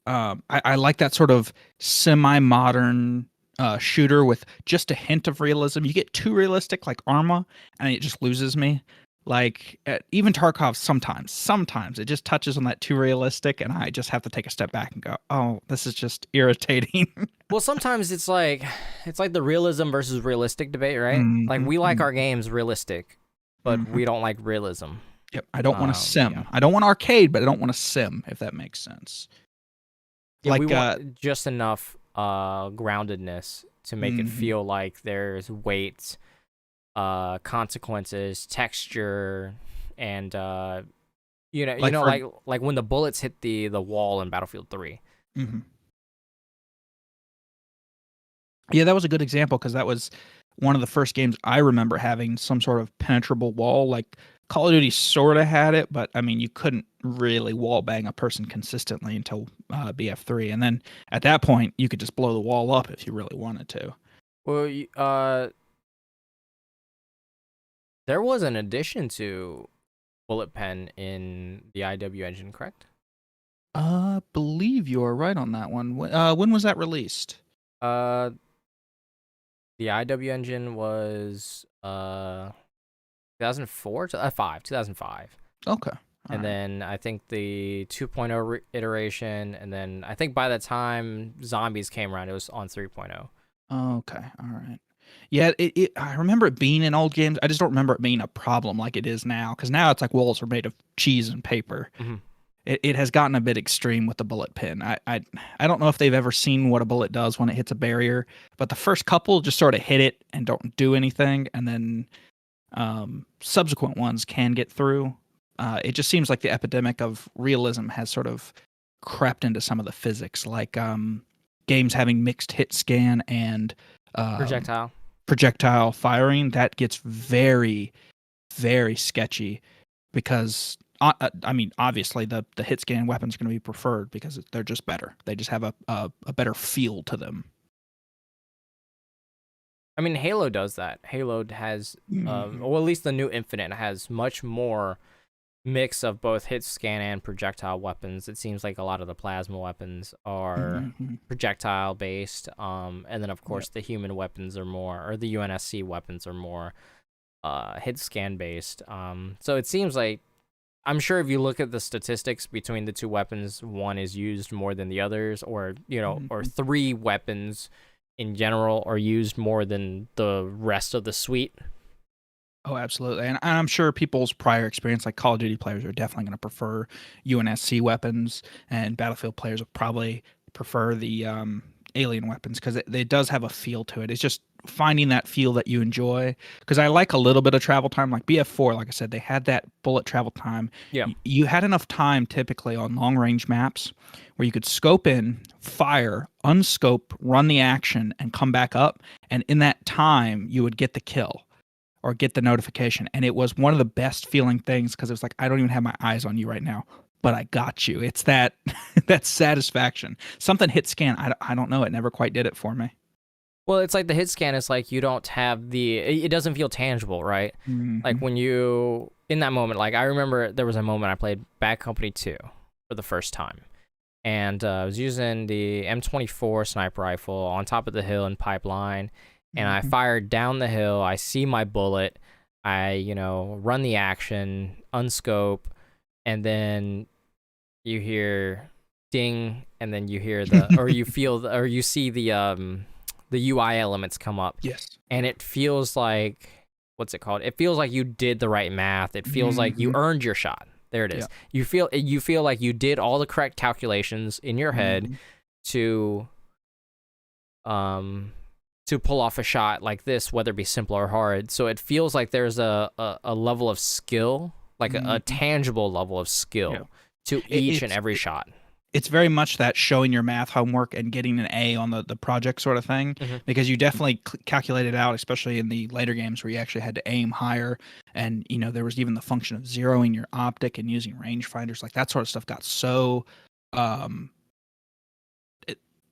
I like that sort of semi-modern shooter with just a hint of realism. You get too realistic, like Arma, and it just loses me. Like even Tarkov, sometimes it just touches on that too realistic, and I just have to take a step back and go, "Oh, this is just irritating." Well, sometimes it's like the realism versus realistic debate, right? Like Mhm, we like our mhm, games realistic, but mhm. we don't like realism. Yep, I don't want to Yeah. sim. I don't want arcade, but I don't want to sim, if that makes sense. Yeah, we Like, want just enough groundedness to make it mhm. feel like there's weight, consequences, texture, and Like for like when the bullets hit the wall in Battlefield 3. mhm. Yeah, that was a good example because that was one of the first games I remember having some sort of penetrable wall. Like Call of Duty sort of had it, but I mean, you couldn't really wall bang a person consistently until BF3, and then at that point, you could just blow the wall up if you really wanted to. Well, there was an addition to bullet pen in the IW engine, correct? Believe you are right on that one. When was that released? Uh, the IW engine was 2004 to 2005. Okay, all And right. then I think the 2.0 iteration, and then I think by the time Zombies came around, it was on 3.0. Okay, all right. Yeah, I remember it being in old games. I just don't remember it being a problem like it is now. Because now it's like walls are made of cheese and paper. Mhm. It has gotten a bit extreme with the bullet pin. I don't know if they've ever seen what a bullet does when it hits a barrier, but the first couple just sort of hit it and don't do anything, and then subsequent ones can get through. It just seems like the epidemic of realism has sort of crept into some of the physics, like games having mixed hit scan and um, Projectile. projectile firing. That gets very, very sketchy because I mean, obviously the hit scan weapons are going to be preferred because they're just better. They just have a better feel to them. I mean, Halo does that. Halo has, Mhm. well, at least the new Infinite has much more mix of both hit scan and projectile weapons. It seems like a lot of the plasma weapons are Mhm. projectile based, and then of Yep. course the human weapons are more, or the UNSC weapons are more hit scan based. So it seems like, I'm sure if you look at the statistics between the two weapons, one is used more than the others, or or Mhm. three weapons in general are used more than the rest of the suite. Oh, absolutely. And I'm sure people's prior experience, like Call of Duty players, are definitely going to prefer UNSC weapons, and Battlefield players will probably prefer the alien weapons because it does have a feel to it. It's just finding that feel that you enjoy. Because I like a little bit of travel time, like BF4. Like I said, they had that bullet travel time. Yeah. You had enough time typically on long range maps where you could scope in, fire, unscope, run the action, and come back up. And in that time, you would get the kill or get the notification. And it was one of the best feeling things because it was like, I don't even have my eyes on you right now, but I got you. It's that that satisfaction. Something hit scan. I don't know. It never quite did it for me. Well, it's like the hit scan is like you don't have it doesn't feel tangible, right? Like Mm-hmm. when you, in that moment, like I remember there was a moment I played Bad Company 2 for the first time. And I was using the M24 sniper rifle on top of the hill in Pipeline, and I Mm-hmm. fired down the hill. I see my bullet. I, run the action, unscope, and then you hear ding, and then you hear or you feel, or you see the UI elements come up. Yes. And it feels like, what's it called? It feels like you did the right math. It feels like you earned your shot. There it is. Yeah. You feel like you did all the correct calculations in your head to pull off a shot like this, whether it be simple or hard. So it feels like there's a level of skill, like a tangible level of skill to each and every shot. It's very much that showing your math homework and getting an A on the project sort of thing, because you definitely calculated out, especially in the later games where you actually had to aim higher. And, there was even the function of zeroing your optic and using rangefinders. Like that sort of stuff got so,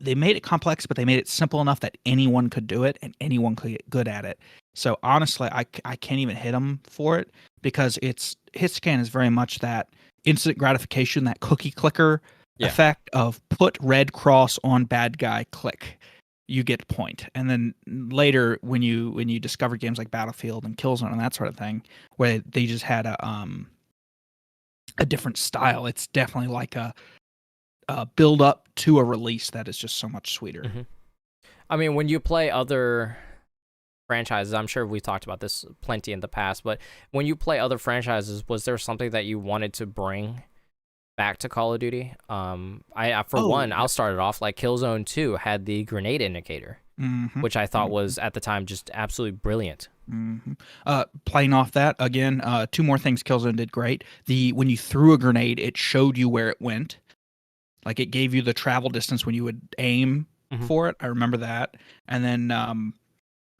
they made it complex, but they made it simple enough that anyone could do it and anyone could get good at it. So honestly, I can't even hit them for it, because hitscan is very much that instant gratification, that cookie clicker effect of put red cross on bad guy, click, you get point. And then later when you discover games like Battlefield and Killzone and that sort of thing, where they just had a different style, it's definitely like a build up to a release that is just so much sweeter. I mean, when you play other franchises, I'm sure we've talked about this plenty in the past, but when you play other franchises, was there something that you wanted to bring back to Call of Duty? I'll start it off, like Killzone 2 had the grenade indicator, which I thought was at the time just absolutely brilliant. Playing off that again, two more things Killzone did great. When you threw a grenade, it showed you where it went. Like it gave you the travel distance when you would aim for it. I remember that. And then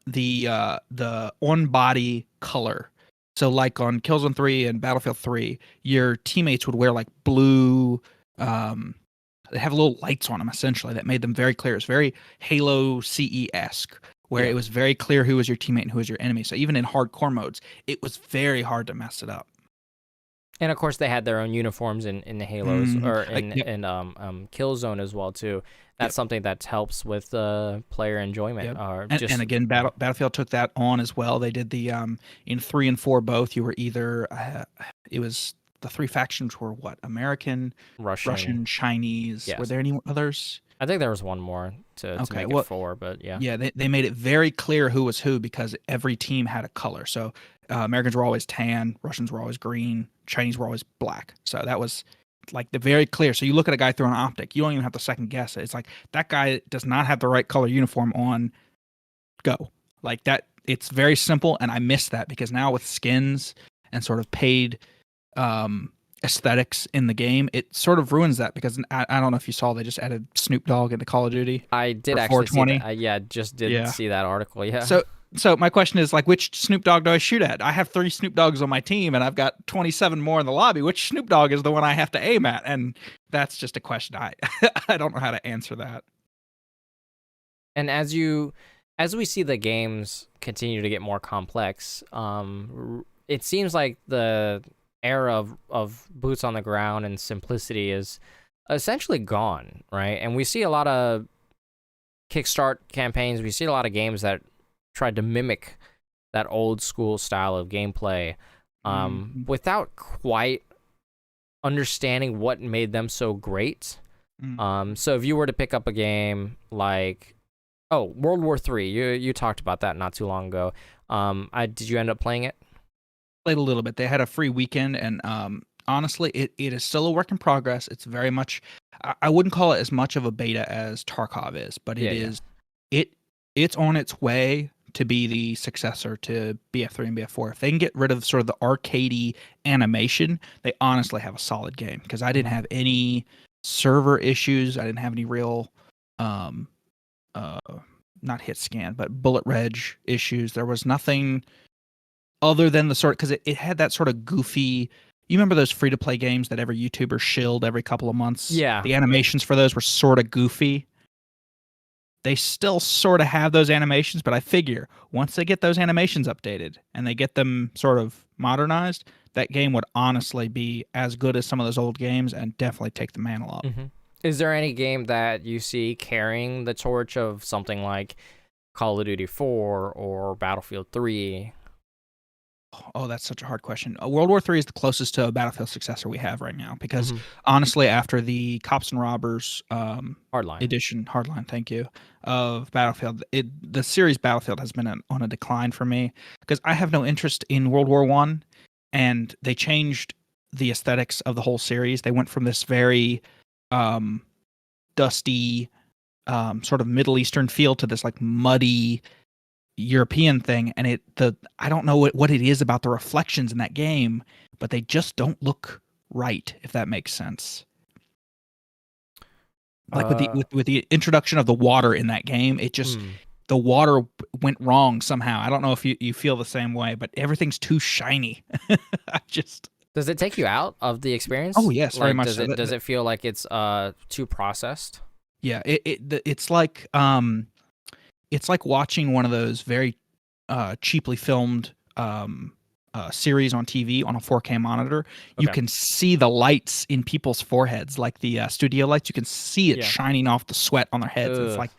the on-body color. So like on Killzone 3 and Battlefield 3, your teammates would wear like blue, they have little lights on them essentially that made them very clear. It's very Halo CE-esque, where it was very clear who was your teammate and who was your enemy. So even in hardcore modes, it was very hard to mess it up. And of course, they had their own uniforms in the Halos or in Killzone as well too. That's something that helps with player enjoyment. And again, Battlefield took that on as well. They did the in 3 and 4 both. You were either it was the three factions were what? American, Russian, Chinese. Yes. Were there any others? I think there was one more to make it 4, but yeah. Yeah, they made it very clear who was who, because every team had a color. So Americans were always tan, Russians were always green, Chinese were always black. So that was like the very clear. So you look at a guy through an optic, you don't even have to second guess it. It's like that guy does not have the right color uniform on. Go. Like that. It's very simple, and I miss that, because now with skins and sort of paid aesthetics in the game, it sort of ruins that, because I don't know if you saw, they just added Snoop Dogg into Call of Duty. I did actually see that. Just did see that article. Yeah. So my question is, like, which Snoop Dogg do I shoot at? I have 3 Snoop Doggs on my team, and I've got 27 more in the lobby. Which Snoop Dogg is the one I have to aim at? And that's just a question I don't know how to answer that. And as we see the games continue to get more complex, it seems like the era of boots on the ground and simplicity is essentially gone, right? And we see a lot of Kickstart campaigns. We see a lot of games that tried to mimic that old school style of gameplay without quite understanding what made them so great. So if you were to pick up a game like World War III, you talked about that not too long ago. Did you end up playing it? Played a little bit. They had a free weekend, and honestly, it is still a work in progress. It's very much, I wouldn't call it as much of a beta as Tarkov is, but it's on its way to be the successor to BF3 and BF4. If they can get rid of sort of the arcadey animation, they honestly have a solid game, because I didn't have any server issues. I didn't have any real not hit scan, but bullet reg issues. There was nothing other than the sort, because it had that sort of goofy, you remember those free-to-play games that every YouTuber shilled every couple of months? Yeah. The animations for those were sort of goofy. They still sort of have those animations, but I figure once they get those animations updated and they get them sort of modernized, that game would honestly be as good as some of those old games and definitely take the mantle up. Is there any game that you see carrying the torch of something like Call of Duty 4 or Battlefield 3? Oh, that's such a hard question. World War III is the closest to a Battlefield successor we have right now because Mhm. honestly, after the Cops and Robbers Hardline. edition, Hardline, thank you, of Battlefield, the series Battlefield has been on a decline for me because I have no interest in World War One, and they changed the aesthetics of the whole series. They went from this very um, dusty, sort of Middle Eastern feel to this like muddy European thing, and I don't know what it is about the reflections in that game, but they just don't look right, if that makes sense. Like with the Uh, with the introduction of the water in that game, hmm. the water went wrong somehow. I don't know if you feel the same way, but everything's too shiny. I just Does it take you out of the Oh experience? yes, very Like, much does so. it feel like it's too processed? Yeah, it's like watching one of those very cheaply filmed series on TV on a 4K monitor. You Okay. can see the lights in people's foreheads, like the studio lights. You can see it Yeah. shining off the sweat on their heads. It's Ugh. like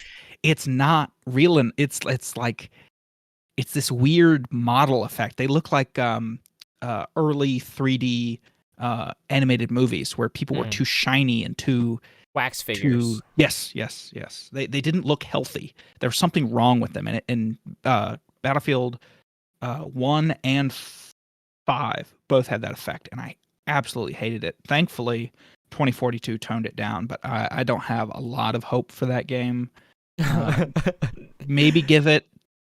it's not real, and it's like it's this weird model effect. They look like early 3D animated movies where people were Mm. too shiny and Wax too figures. yes. They didn't look healthy. There was something wrong with them, and Battlefield 1 and 5 both had that effect, and I absolutely hated it. Thankfully, 2042 toned it down, but I don't have a lot of hope for that game. Uh, Maybe give it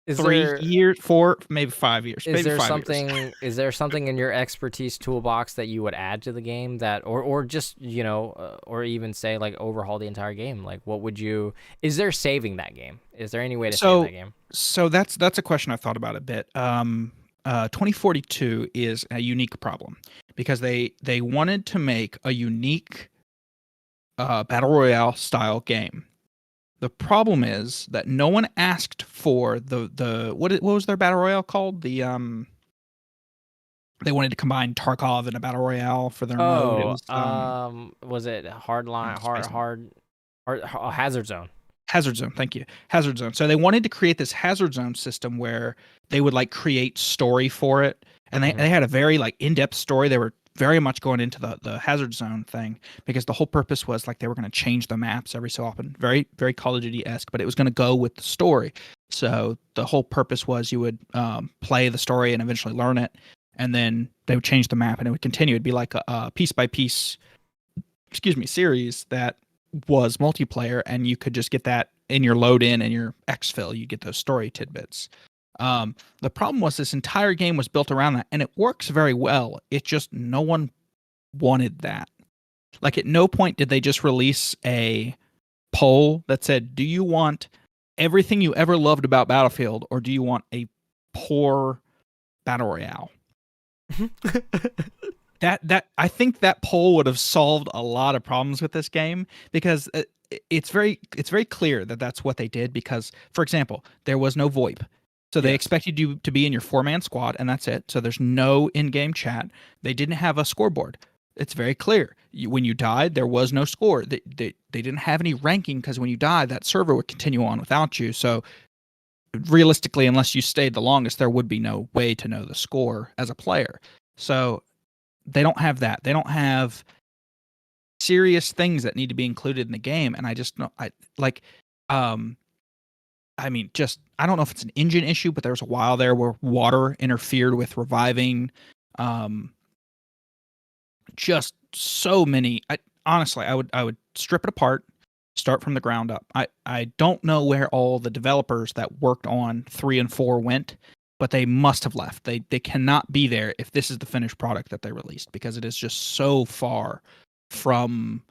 Is there 3 years, 4, maybe 5 years, maybe 5 years. is there something in your expertise toolbox that you would add to the game that or just, or even say like overhaul the entire game? Like what would you is there saving that game? Is there any way to save that So, game? so that's a question I've thought about a bit. 2042 is a unique problem because they wanted to make a unique battle royale style game. The problem is that no one asked for what was their battle royale called? They wanted to combine Tarkov and a battle royale for their mode. It Oh, was was it I'm hardline spacing. hazard zone? Hazard Zone, thank you. Hazard Zone. So they wanted to create this Hazard Zone system where they would like create story for it, and Hmm. they had a very like in-depth story. They were very much going into the Hazard Zone thing because the whole purpose was like they were going to change the maps every so often. Very very Call of Duty esque, but it was going to go with the story. So the whole purpose was you would play the story and eventually learn it, and then they would change the map and it would continue. It'd be like a piece by piece, excuse me, series that was multiplayer, and you could just get that in your load in and your exfil. You get those story tidbits. The problem was this entire game was built around that, and it works very well. It just no one wanted that. Like at no point did they just release a poll that said, "Do you want everything you ever loved about Battlefield, or do you want a poor battle royale?" That I think that poll would have solved a lot of problems with this game because it's very clear that that's what they did because, for example, there was no VoIP. So they Yes. expected you to be in your 4-man squad, and that's it. So there's no in-game chat. They didn't have a scoreboard. It's very clear. When you died, there was no score. They didn't have any ranking because when you died, that server would continue on without you. So realistically, unless you stayed the longest, there would be no way to know the score as a player. So they don't have that. They don't have serious things that need to be included in the game, and I just know I like um I mean, just I don't know if it's an engine issue, but there was a while there where water interfered with reviving. Um, just so many. Honestly, I would strip it apart, start from the ground up. I don't know where all the developers that worked on 3 and 4 went, but they must have left. They cannot be there if this is the finished product that they released because it is just so far from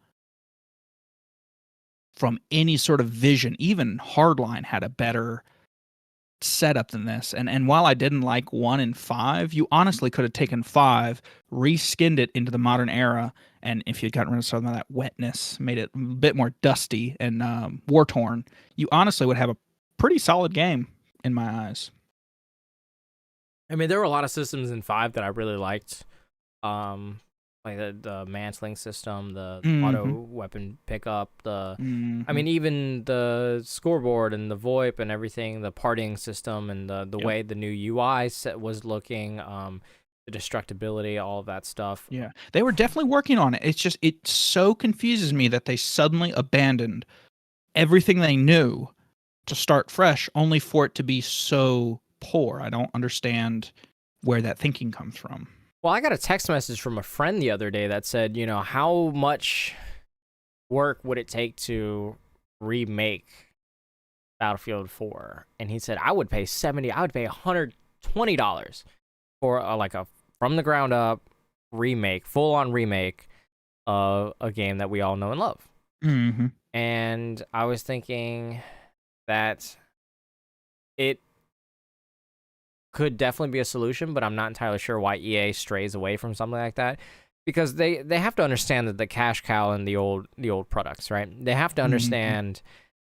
any sort of vision. Even Hardline had a better setup than this. And while I didn't like 1 and 5, you honestly could have taken 5, reskinned it into the modern era, and if you'd gotten rid of some of that wetness, made it a bit more dusty and war torn, you honestly would have a pretty solid game in my eyes. I mean, there were a lot of systems in 5 that I really liked. Um, like the mantling system, the auto Mm-hmm. weapon pickup, I Mm-hmm. mean, even the scoreboard and the VoIP and everything, the partying system and the Yep. way the new UI set was looking, the destructibility, all of that stuff. Yeah, they were definitely working on it. It's just it so confuses me that they suddenly abandoned everything they knew to start fresh, only for it to be so poor. I don't understand where that thinking comes from. Well, I got a text message from a friend the other day that said, how much work would it take to remake Battlefield 4? And he said, I would pay $120 for like a from the ground up remake, full on remake of a game that we all know and love. Mm-hmm. And I was thinking that it could definitely be a solution, but I'm not entirely sure why EA strays away from something like that, because they have to understand that the cash cow in the old products, right? They have to understand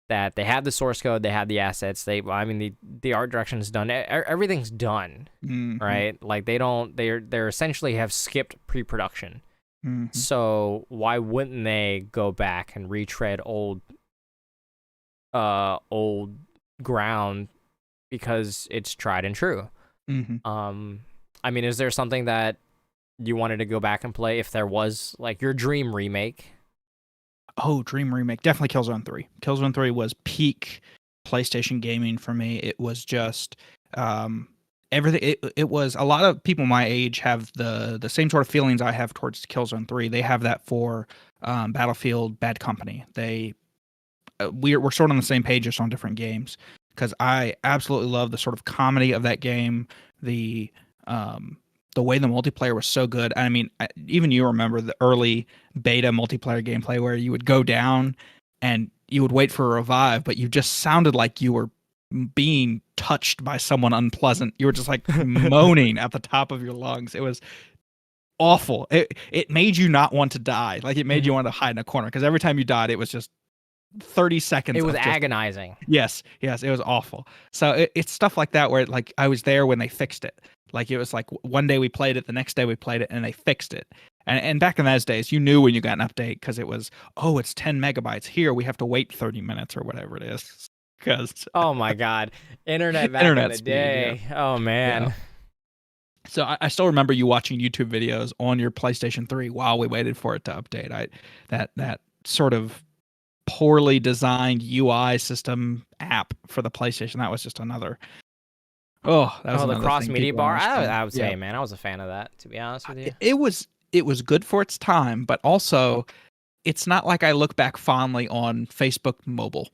that they have the source code, they have the assets, the art direction is done, everything's done, right? Like they're essentially have skipped pre-production. So why wouldn't they go back and retread old ground, because it's tried and true. I mean, is there something that you wanted to go back and play if there was like your dream remake? Oh, dream remake. Definitely Killzone 3. Killzone 3 was peak PlayStation gaming for me. It was just everything. It was, a lot of people my age have the same sort of feelings I have towards Killzone 3. They have that for Battlefield Bad Company. We're sort of on the same page, just on different games, because I absolutely love the sort of comedy of that game. The way the multiplayer was so good. I mean, even you remember the early beta multiplayer gameplay where you would go down and you would wait for a revive, but you just sounded like you were being touched by someone unpleasant. You were just like moaning at the top of your lungs. It was awful. It made you not want to die. Like, it made you want to hide in a corner, because every time you died, it was just 30 seconds. It was agonizing. Yes, it was awful. So it's stuff like that where, like, I was there when they fixed it. Like, it was like one day we played it, the next day we played it, and they fixed it. And back in those days, you knew when you got an update, because it was, oh, it's 10 megabytes. Here, we have to wait 30 minutes or whatever it is. Because oh my God, internet back in the speed, day. Yeah. Oh man. Yeah. So I still remember you watching YouTube videos on your PlayStation 3 while we waited for it to update. That sort of poorly designed UI system app for the PlayStation, that was just another. Oh, that was the cross media bar. I would say, yeah. Man, I was a fan of that, to be honest with you. It was good for its time, but also it's not like I look back fondly on Facebook mobile.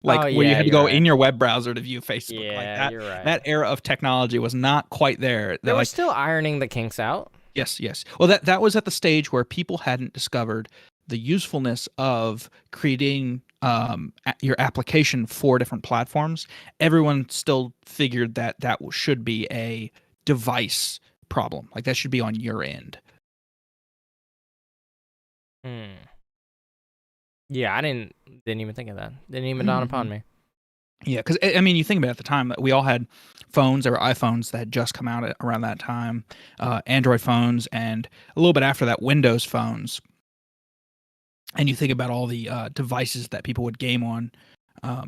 Where you had to go in your web browser to view Facebook. Yeah, like that. You're right. That era of technology was not quite there. They were still ironing the kinks out. Yes. Well, that was at the stage where people hadn't discovered the usefulness of creating your application for different platforms. Everyone still figured that should be a device problem. Like, that should be on your end. Yeah, I didn't even think of that. Didn't even dawn upon me. Yeah, because I mean, you think about it, at the time that we all had phones. There were iPhones that had just come out around that time, Android phones, and a little bit after that, Windows phones. And you think about all the devices that people would game on,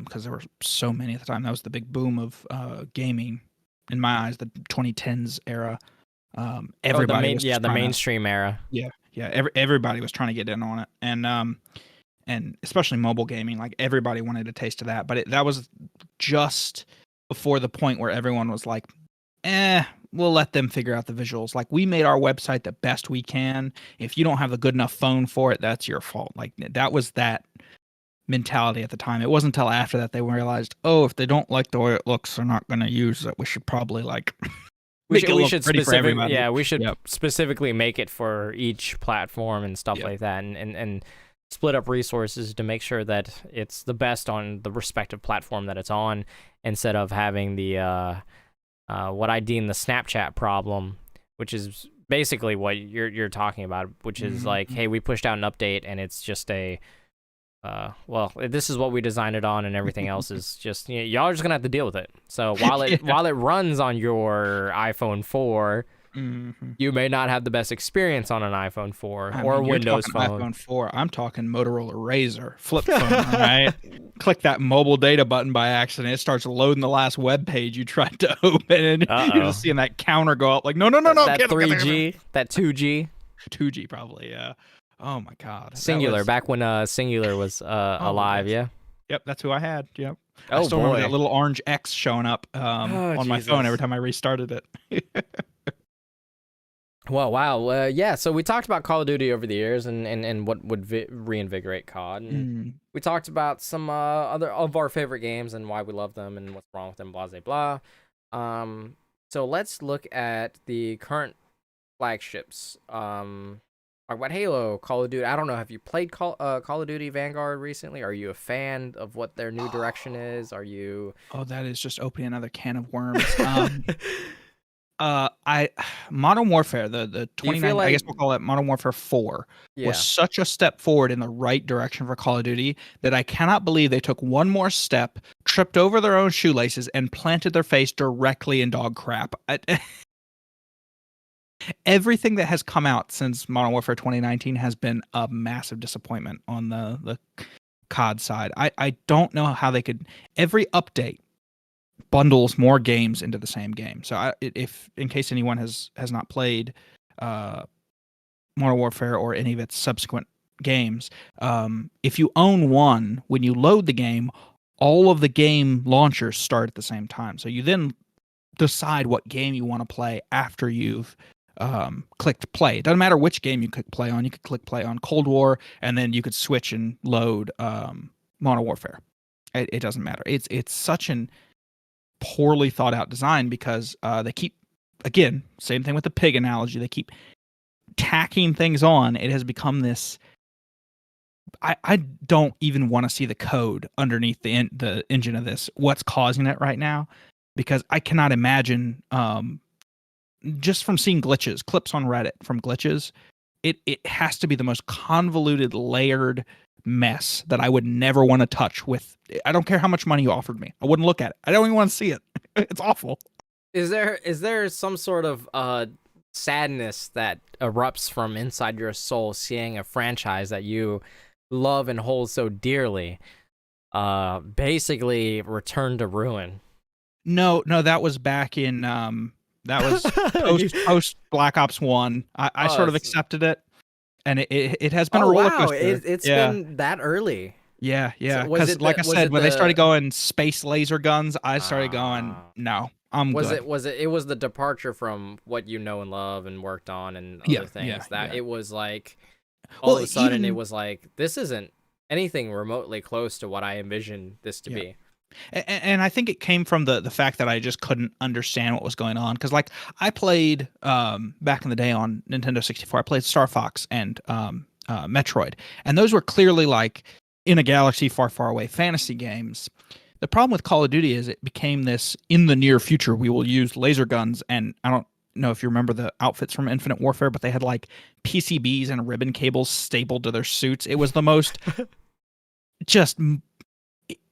because there were so many at the time. That was the big boom of gaming, in my eyes, the 2010s era. Everybody was the mainstream era. Yeah. Everybody was trying to get in on it, and especially mobile gaming. Like, everybody wanted a taste of that. But that was just before the point where everyone was like, we'll let them figure out the visuals. Like, we made our website the best we can. If you don't have a good enough phone for it, that's your fault. Like, that was that mentality at the time. It wasn't until after that they realized, oh, if they don't like the way it looks, they're not going to use it. We should probably we should specifically make it for each platform and stuff like that, and split up resources to make sure that it's the best on the respective platform that it's on, instead of having the what I deem the Snapchat problem, which is basically what you're talking about, which is like, hey, we pushed out an update and it's just a this is what we designed it on, and everything else is just, y'all are just gonna have to deal with it. So while it runs on your iPhone 4, You may not have the best experience on an iPhone 4 I or a mean, you're Windows talking phone. iPhone 4. I'm talking Motorola Razr flip phone, all right? Click that mobile data button by accident. It starts loading the last web page you tried to open, and you're just seeing that counter go up like, no, That 3G, that 2G. 2G probably, yeah. Oh my God. Singular, back when Singular was alive, yes. yeah? Yep, that's who I had. Yep. Oh, I still remember that boy. little orange X showing up on my phone every time I restarted it. Well, wow. Yeah, so we talked about Call of Duty over the years and what would reinvigorate COD. And we talked about some other of our favorite games and why we love them and what's wrong with them, blah, blah, blah. So let's look at the current flagships. Talk about Halo, Call of Duty. I don't know. Have you played Call of Duty Vanguard recently? Are you a fan of what their new direction is? Are you... Oh, that is just opening another can of worms. Modern Warfare, the 29, I guess we'll call it Modern Warfare 4, was such a step forward in the right direction for Call of Duty that I cannot believe they took one more step, tripped over their own shoelaces, and planted their face directly in dog crap. Everything that has come out since Modern Warfare 2019 has been a massive disappointment on the COD side. I don't know how they could... Every update bundles more games into the same game. So if in case anyone has not played Modern Warfare or any of its subsequent games, if you own one, when you load the game, all of the game launchers start at the same time. So you then decide what game you want to play after you've clicked play. It doesn't matter which game you click play on. You could click play on Cold War, and then you could switch and load Modern Warfare. It doesn't matter. It's such an poorly thought out design because they keep, again, same thing with the pig analogy, they keep tacking things on. It has become this... I don't even want to see the code underneath the engine of this, what's causing it right now, because I cannot imagine, just from seeing glitches, clips on Reddit from glitches, it has to be the most convoluted, layered mess that I would never want to touch with. I don't care how much money you offered me. I wouldn't look at it. I don't even want to see it. It's awful. Is there some sort of sadness that erupts from inside your soul seeing a franchise that you love and hold so dearly basically return to ruin? No, that was back in that was post Black Ops 1. I sort of accepted it. And it has been a roller coaster. It's been that early. Yeah. Because like I said, when they started going space laser guns, I started going, no, I'm good. It was the departure from what you know and love and worked on and other things. It was like all of a sudden it was like, this isn't anything remotely close to what I envisioned this to be. And I think it came from the fact that I just couldn't understand what was going on. Because, like, I played, back in the day on Nintendo 64, I played Star Fox and Metroid. And those were clearly, like, in a galaxy far, far away fantasy games. The problem with Call of Duty is it became this, in the near future, we will use laser guns. And I don't know if you remember the outfits from Infinite Warfare, but they had, like, PCBs and ribbon cables stapled to their suits. It was the most just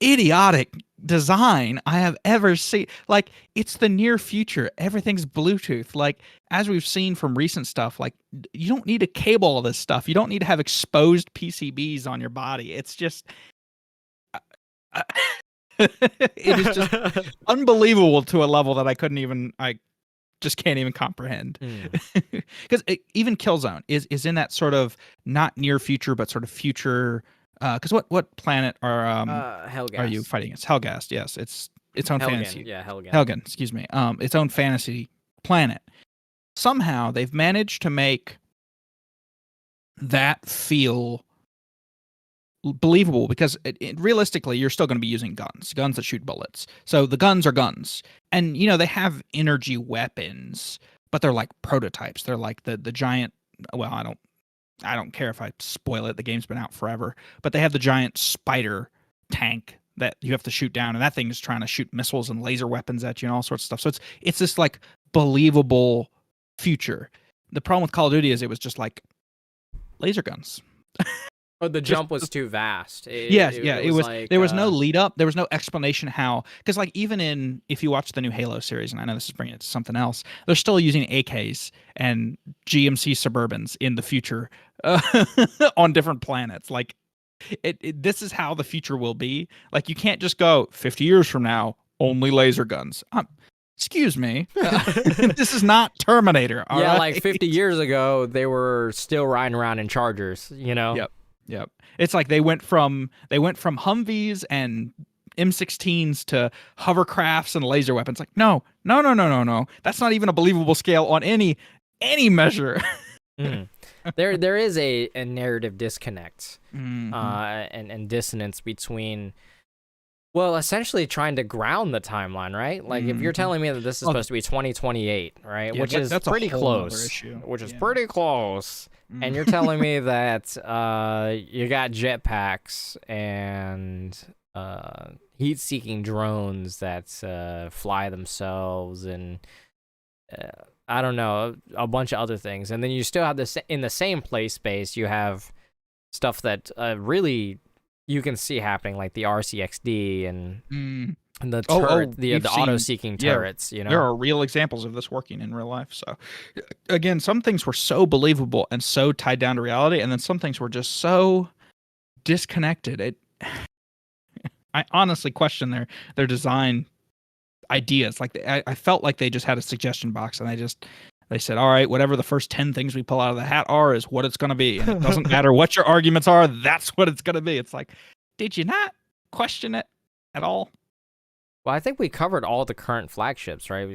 idiotic design I have ever seen. Like, it's the near future. Everything's Bluetooth. Like, as we've seen from recent stuff, like, you don't need to cable all this stuff. You don't need to have exposed PCBs on your body. It's just it is just unbelievable to a level that I just can't even comprehend. Because even Killzone is in that sort of not near future but sort of future. Because what planet are you fighting against? Helghast, yes. It's its own fantasy. Yeah, Helgen. Helgen, excuse me. Its own fantasy planet. Somehow they've managed to make that feel believable because realistically, you're still going to be using guns that shoot bullets. So the guns are guns, and they have energy weapons, but they're like prototypes. They're like the giant. Well, I don't care if I spoil it. The game's been out forever. But they have the giant spider tank that you have to shoot down, and that thing is trying to shoot missiles and laser weapons at you and all sorts of stuff. So it's this like believable future. The problem with Call of Duty is it was just like laser guns. Oh, the jump was too vast. Yes, yeah, It it was was. like There was no lead up. There was no explanation how. Because like even in if you watch the new Halo series, and I know this is bringing it to something else, they're still using AKs and GMC Suburbans in the future uh, on different planets. Like this is how the future will be. Like you can't just go 50 years from now only laser guns. Excuse me, this is not Terminator. All yeah, right? like 50 years ago, they were still riding around in Chargers, you know? Yep. Yep. It's like they went from Humvees and M16s to hovercrafts and laser weapons. Like, no, no, no, no, no, no. That's not even a believable scale on any measure. Mm. There is a narrative disconnect Mhm. and dissonance between, well, essentially trying to ground the timeline, right? Like if you're telling me that this is supposed to be 2028, right, Yeah, which is that's pretty a whole nother close, issue. which is Yeah. pretty close, and you're telling me that you got jetpacks and heat-seeking drones that fly themselves and I don't know, a bunch of other things, and then you still have this in the same play space. You have stuff that really you can see happening, like the RCXD and the turret, the auto-seeking turrets. You know, there are real examples of this working in real life. So, again, some things were so believable and so tied down to reality, and then some things were just so disconnected. I honestly question their design ideas. Like I felt like they just had a suggestion box and they said, all right, whatever the first 10 things we pull out of the hat are is what it's going to be. And it doesn't matter what your arguments are. That's what it's going to be. It's like, did you not question it at all? well, I think we covered all the current flagships, right?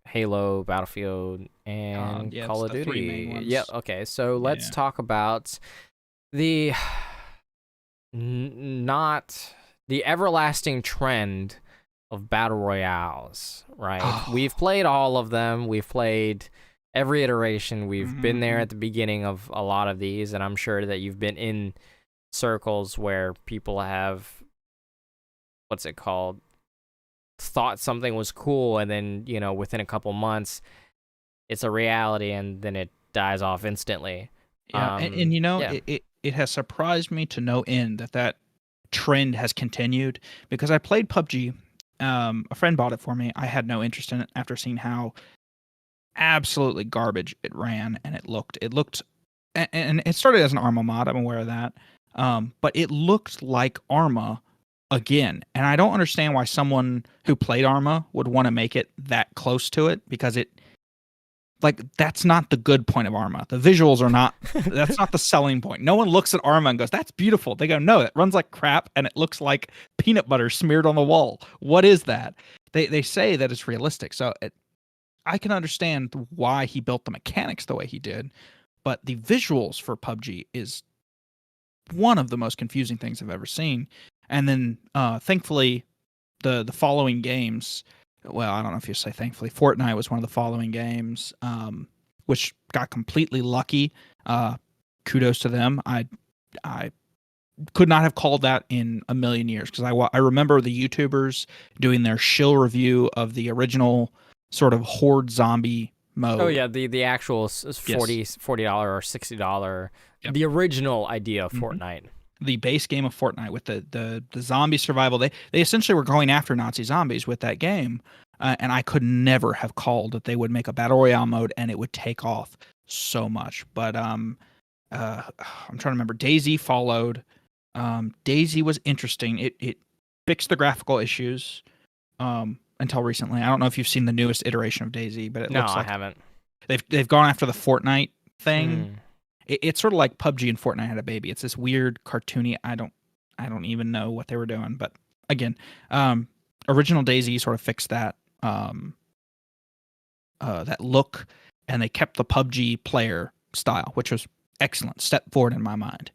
Halo, Battlefield, and Call of the three Duty. main ones. Yep. Okay, so let's talk about the not the everlasting trend of battle royales, right? We've played all of them. We've played every iteration. We've been there at the beginning of a lot of these, and I'm sure that you've been in circles where people have, what's it called, thought something was cool, and then, you know, within a couple months, it's a reality, and then it dies off instantly. Yeah, and you know, it has surprised me to no end that trend has continued, because I played PUBG. A friend bought it for me. I had no interest in it after seeing how absolutely garbage it ran and it looked. And it started as an Arma mod. I'm aware of that. But it looked like Arma again, and I don't understand why someone who played Arma would want to make it that close to it, because that's not the good point of Arma. The visuals are not, that's not the selling point. No one looks at Arma and goes, that's beautiful. They go, no, it runs like crap and it looks like peanut butter smeared on the wall. What is that? They say that it's realistic. So I can understand why he built the mechanics the way he did, but the visuals for PUBG is one of the most confusing things I've ever seen. And then thankfully the following games, well, I don't know if you say thankfully, Fortnite was one of the following games, which got completely lucky. Kudos to them. I could not have called that in a million years, because I remember the YouTubers doing their shill review of the original sort of horde zombie mode. Oh yeah, the actual $40 or $60, the original idea of Fortnite. The base game of Fortnite with the zombie survival. They essentially were going after Nazi zombies with that game, and I could never have called that they would make a battle royale mode and it would take off so much. But I'm trying to remember. DayZ followed. DayZ was interesting. It fixed the graphical issues until recently. I don't know if you've seen the newest iteration of DayZ, but it looks like I haven't. They've gone after the Fortnite thing. It's sort of like PUBG and Fortnite had a baby. It's this weird cartoony. I don't even know what they were doing, but again, original DayZ sort of fixed that that look, and they kept the PUBG player style, which was excellent. Step forward in my mind.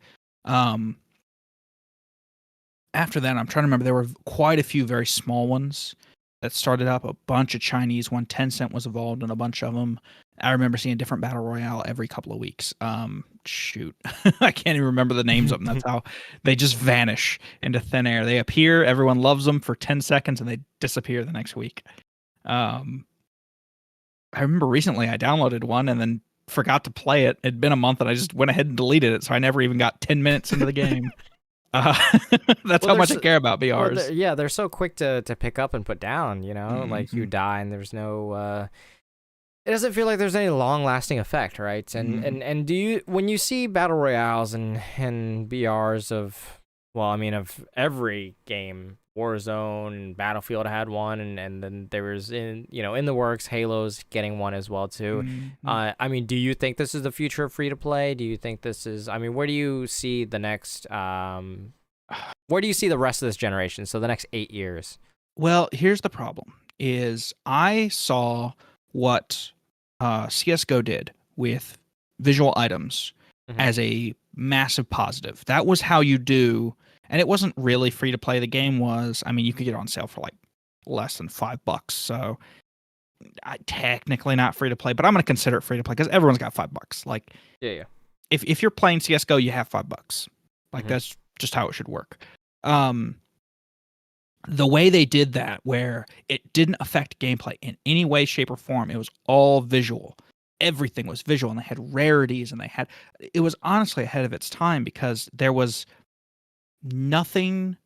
After that, I'm trying to remember. There were quite a few very small ones that started up. A bunch of Chinese one. Tencent was involved in a bunch of them. I remember seeing a different battle royale every couple of weeks. Shoot, I can't even remember the names of them. That's how they just vanish into thin air. They appear, everyone loves them for 10 seconds, and they disappear the next week. I remember recently I downloaded one, and then forgot to play it. It'd been a month, and I just went ahead and deleted it, so I never even got 10 minutes into the game. Uh, that's how much I care about BRs. Well, yeah, they're so quick to pick up and put down, you know? Mm-hmm. Like, you die, and there's no... it doesn't feel like there's any long-lasting effect, right? And do you... When you see battle royales and BRs of... Well, I mean, of every game... Warzone, Battlefield had one, and then there was in the works, Halo's getting one as well too. I mean, do you think this is the future of free to play? Do you think this is? I mean, where do you see the next? Where do you see the rest of this generation? So the next 8 years. Well, here's the problem: is I saw what CS:GO did with visual items as a massive positive. That was how you do. And it wasn't really free to play. The game was, I mean, you could get it on sale for like less than $5. So technically not free to play, but I'm going to consider it free to play because everyone's got $5. Like, yeah. If you're playing CS:GO, you have $5. Like that's just how it should work. The way they did that, where it didn't affect gameplay in any way, shape, or form, it was all visual. Everything was visual, and they had rarities, and it was honestly ahead of its time because there was nothing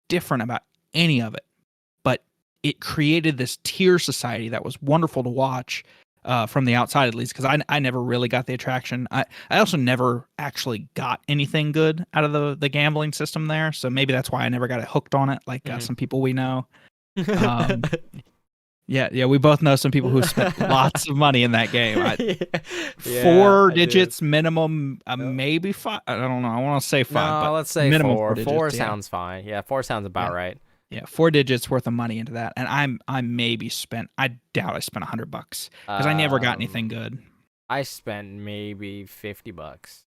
different about any of it, but it created this tier society that was wonderful to watch from the outside, at least, because I never really got the attraction. I also never actually got anything good out of the gambling system there, so maybe that's why I never got it hooked on it like some people we know. Yeah, we both know some people who spent lots of money in that game. 4 digits minimum, maybe 5. I don't know. I want to say 5. No, but let's say minimum 4. 4 4 digits, sounds fine. Yeah, 4 sounds about right. Yeah, 4 digits worth of money into that, and I maybe spent. I doubt I spent $100 because I never got anything good. I spent maybe $50.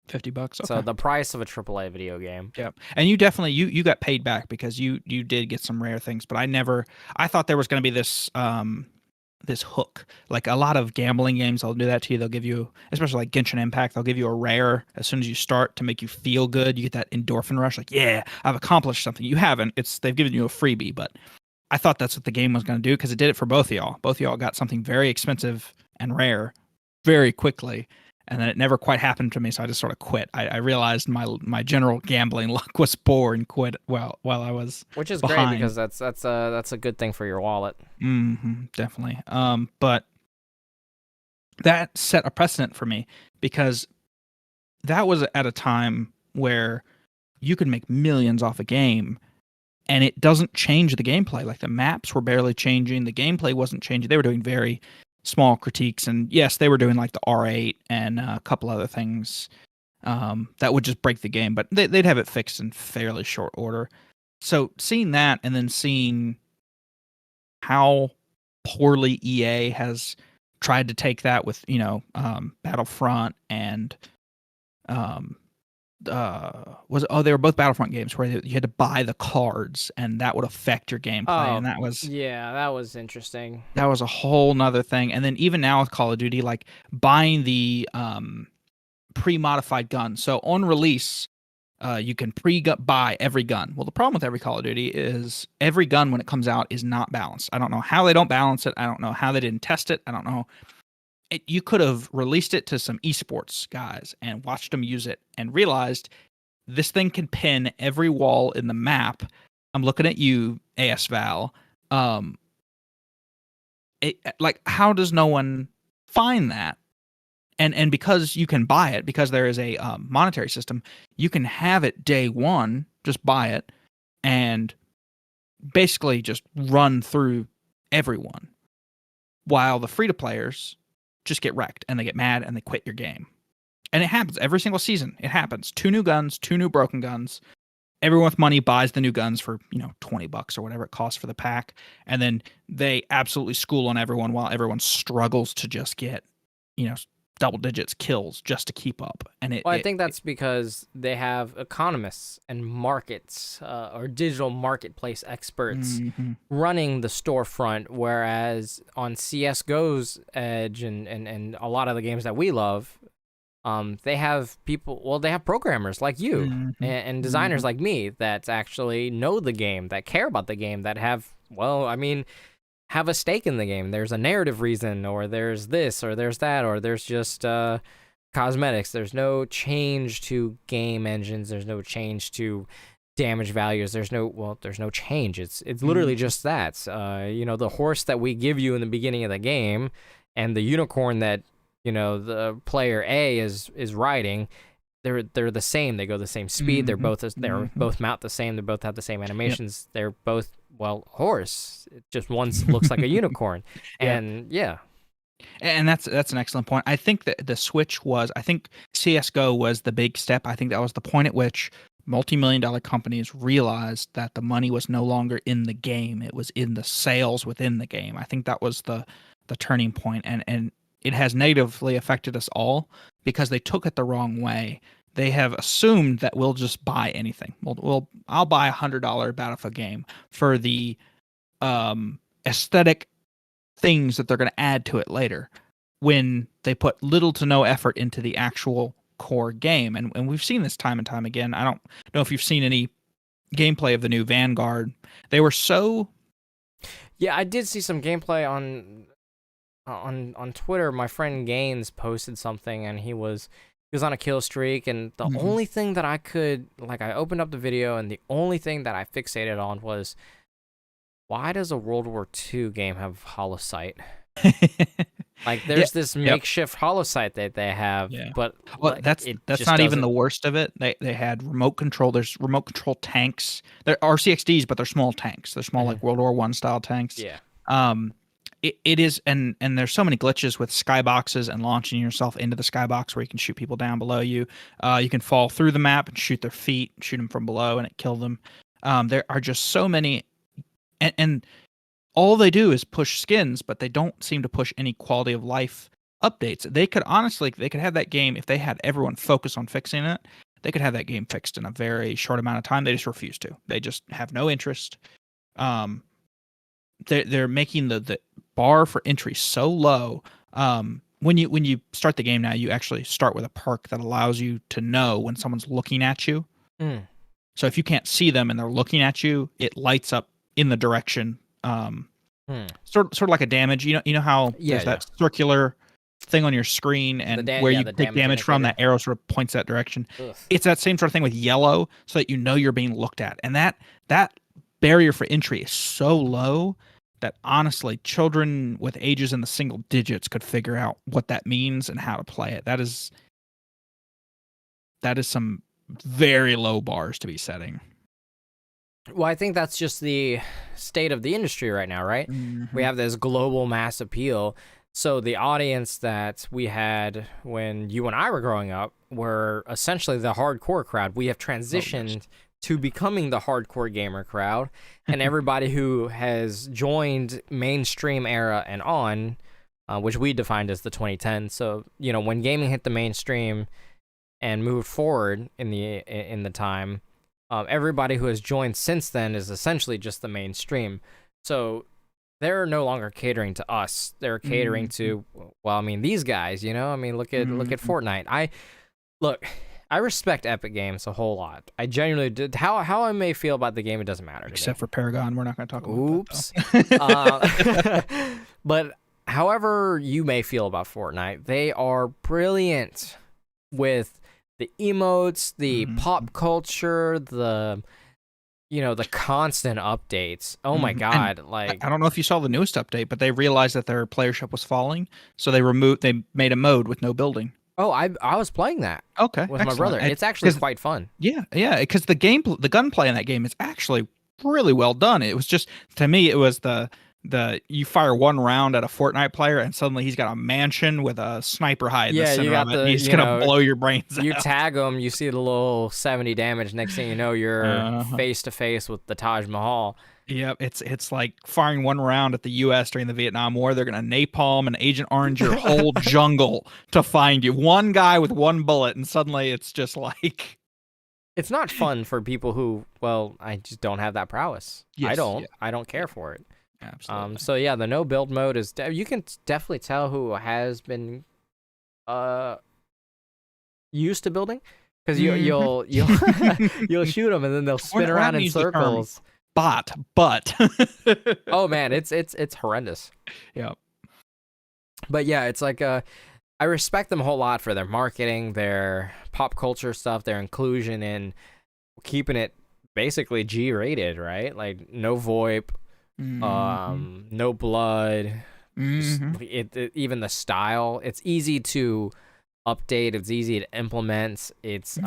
$50. Okay. So the price of a AAA video game. Yep. And you definitely you got paid back because you did get some rare things, but I thought there was going to be this this hook. Like a lot of gambling games, they'll do that to you. They'll give you, especially like Genshin Impact, they'll give you a rare as soon as you start to make you feel good. You get that endorphin rush, like, yeah, I've accomplished something. You haven't. They've given you a freebie, but I thought that's what the game was going to do because it did it for both of y'all. Both of y'all got something very expensive and rare very quickly. And then it never quite happened to me, so I just sort of quit. I realized my general gambling luck was poor and quit while I was which is behind. Great because that's a good thing for your wallet. Definitely. But that set a precedent for me because that was at a time where you could make millions off a game, and it doesn't change the gameplay. Like the maps were barely changing, the gameplay wasn't changing. They were doing very small critiques, and yes, they were doing like the R8 and a couple other things that would just break the game, but they'd have it fixed in fairly short order. So seeing that, and then seeing how poorly EA has tried to take that with Battlefront and they were both Battlefront games where you had to buy the cards and that would affect your gameplay. And that was interesting. That was a whole nother thing. And then even now with Call of Duty, like buying the pre-modified guns. So on release, you can buy every gun. Well, the problem with every Call of Duty is every gun when it comes out is not balanced. I don't know how they don't balance it. I don't know how they didn't test it. I don't know. You could have released it to some esports guys and watched them use it and realized this thing can pin every wall in the map. I'm looking at you, ASVAL. Like, how does no one find that? And because you can buy it, because there is a monetary system, you can have it day one, just buy it, and basically just run through everyone. While the free-to-players just get wrecked, and they get mad, and they quit your game. And it happens every single season. It happens. 2 new guns, 2 new broken guns. Everyone with money buys the new guns for, $20 or whatever it costs for the pack. And then they absolutely school on everyone while everyone struggles to just get, double digits kills just to keep up. And I think that's because they have economists and markets or digital marketplace experts running the storefront, whereas on CSGO's edge and a lot of the games that we love, they have they have programmers like you and designers like me that actually know the game, that care about the game, that have, have a stake in the game. There's a narrative reason, or there's this, or there's that, or there's just cosmetics. There's no change to game engines. There's no change to damage values. There's no change. It's literally just that. The horse that we give you in the beginning of the game, and the unicorn that the player A is riding. They're the same. They go the same speed. They're both mount the same. They both have the same animations. Yep. They're both horse. Just one looks like a unicorn. And And that's an excellent point. I think that the switch was. I think CS:GO was the big step. I think that was the point at which multi-million-dollar companies realized that the money was no longer in the game. It was in the sales within the game. I think that was the turning point. And it has negatively affected us all because they took it the wrong way. They have assumed that we'll just buy anything. I'll buy $100 Battlefield game for the aesthetic things that they're going to add to it later, when they put little to no effort into the actual core game. And we've seen this time and time again. I don't know if you've seen any gameplay of the new Vanguard. They were so... Yeah, I did see some gameplay on Twitter. My friend Gaines posted something, and he was on a kill streak, and the only thing that I could, I opened up the video, and the only thing that I fixated on was, why does a World War II game have holosight? There's this makeshift holosight that they have, but that's not even the worst of it. They had remote control. There's remote control tanks. They're RCXDs, but they're small tanks. They're small, like World War I style tanks. Yeah. It is, and there's so many glitches with skyboxes and launching yourself into the skybox where you can shoot people down below you. You can fall through the map and shoot their feet, shoot them from below, and it kill them. There are just so many, and all they do is push skins, but they don't seem to push any quality of life updates. They could have that game, if they had everyone focus on fixing it, they could have that game fixed in a very short amount of time. They just refuse to. They just have no interest. They're making the bar for entry so low. When you start the game now, you actually start with a perk that allows you to know when someone's looking at you. So if you can't see them and they're looking at you, it lights up in the direction. Sort of like a damage. You know how there's that circular thing on your screen, and where you take damage from, that arrow sort of points that direction. Ugh. It's that same sort of thing with yellow, so that you know you're being looked at. And that barrier for entry is so low that honestly, children with ages in the single digits could figure out what that means and how to play it. That is some very low bars to be setting. Well, I think that's just the state of the industry right now, right? We have this global mass appeal. So the audience that we had when you and I were growing up were essentially the hardcore crowd. We have transitioned to becoming the hardcore gamer crowd, and everybody who has joined mainstream era and on, which we defined as the 2010s. So, when gaming hit the mainstream and moved forward in the time, everybody who has joined since then is essentially just the mainstream. So they're no longer catering to us. They're catering to, these guys, look at Fortnite. I respect Epic Games a whole lot. I genuinely did. How I may feel about the game, it doesn't matter. Except for Paragon, we're not going to talk about Oops. That, but however you may feel about Fortnite, they are brilliant with the emotes, the pop culture, the constant updates. Oh my god! I don't know if you saw the newest update, but they realized that their playership was falling, so they made a mode with no building. Oh, I was playing that. Okay, with my brother. It's actually quite fun. Yeah, because the gunplay in that game is actually really well done. It was just, to me, it was the you fire one round at a Fortnite player and suddenly he's got a mansion with a sniper hide in the center of it. He's gonna blow your brains out. You tag him, you see the little 70 damage. Next thing you know, you're face to face with the Taj Mahal. Yep, it's like firing one round at the U.S. during the Vietnam War. They're gonna napalm and Agent Orange your whole jungle to find you. One guy with one bullet, and suddenly it's just like. It's not fun for people who, I just don't have that prowess. Yes, I don't care for it. Absolutely. So yeah, the no build mode is you can definitely tell who has been used to building, because you'll you'll shoot them and then they'll spin around in circles. bot, but Oh man, it's horrendous. Yeah. But yeah, it's like I respect them a whole lot for their marketing, their pop culture stuff, their inclusion in keeping it basically G-rated, right? Like no VoIP, no blood, even the style. It's easy to update. It's easy to implement. It's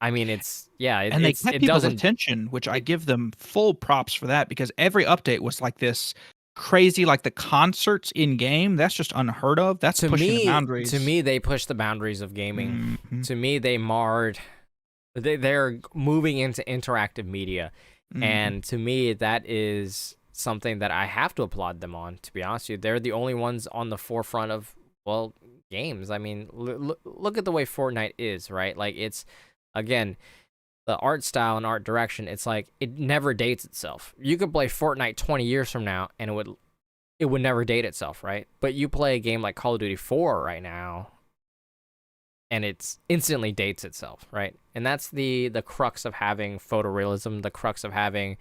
I mean, it's and they kept it people's doesn't attention, which I give them full props for that, because every update was like this crazy, like the concerts in game. That's just unheard of. That's pushing the boundaries. To me, they pushed the boundaries of gaming. To me, they marred. They're moving into interactive media, and to me, that is something that I have to applaud them on. To be honest with you, they're the only ones on the forefront of games. I mean, look at the way Fortnite is, right? Like it's again. The art style and art direction, it's like it never dates itself. You could play Fortnite 20 years from now and it would never date itself, right? But you play a game like Call of Duty 4 right now and it's instantly dates itself, right? And that's the crux of having photorealism, the crux of having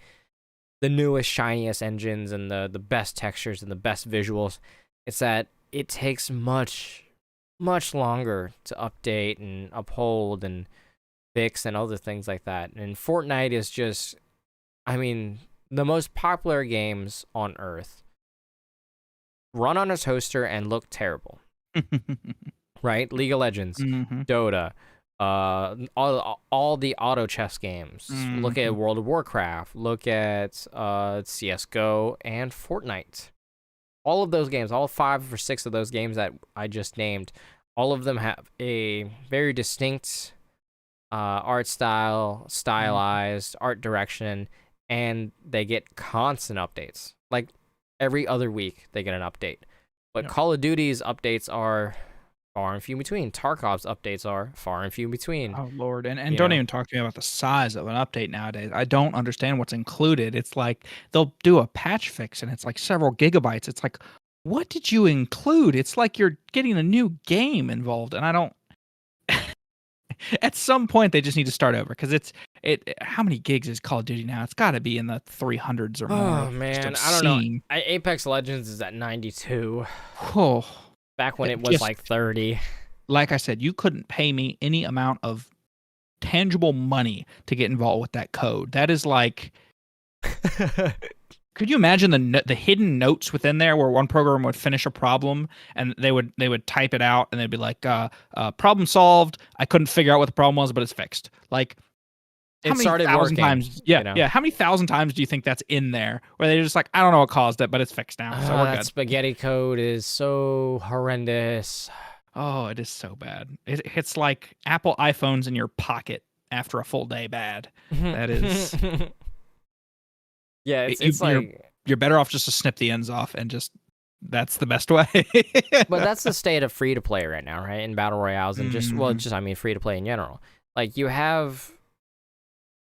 the newest, shiniest engines and the best textures and the best visuals. It's that it takes much longer to update and uphold and fix and other things like that. And Fortnite is just, I mean, the most popular games on Earth run on a toaster and look terrible. Right? League of Legends, Dota, all the auto chess games. Look at World of Warcraft. Look at CSGO and Fortnite. All of those games, all 5 or 6 of those games that I just named, all of them have a very distinct art style, stylized art direction, and they get constant updates. Like every other week, they get an update. But Call of Duty's updates are far and few between. Tarkov's updates are far and few between. Oh Lord, and don't even talk to me about the size of an update nowadays. I don't understand what's included. It's like they'll do a patch fix, and it's like several gigabytes. It's like, what did you include? It's like you're getting a new game involved, and I don't. At some point, they just need to start over, because how many gigs is Call of Duty now? It's got to be in the 300s or more. Oh man, I don't know. Apex Legends is at 92. Oh, back when it was like 30. Like I said, you couldn't pay me any amount of tangible money to get involved with that code. That is like. Could you imagine the hidden notes within there, where one program would finish a problem and they would type it out and they'd be like, problem solved. I couldn't figure out what the problem was, but it's fixed. Like, how many thousand times? Yeah, you know? Yeah. How many thousand times do you think that's in there, where they're just like, I don't know what caused it, but it's fixed now, so we're good. That spaghetti code is so horrendous. Oh, it is so bad. It's like Apple iPhones in your pocket after a full day bad. That is. Yeah, it's like you're better off just to snip the ends off, and just that's the best way. But that's the state of free to play right now, right? In battle royales and I mean free to play in general. Like you have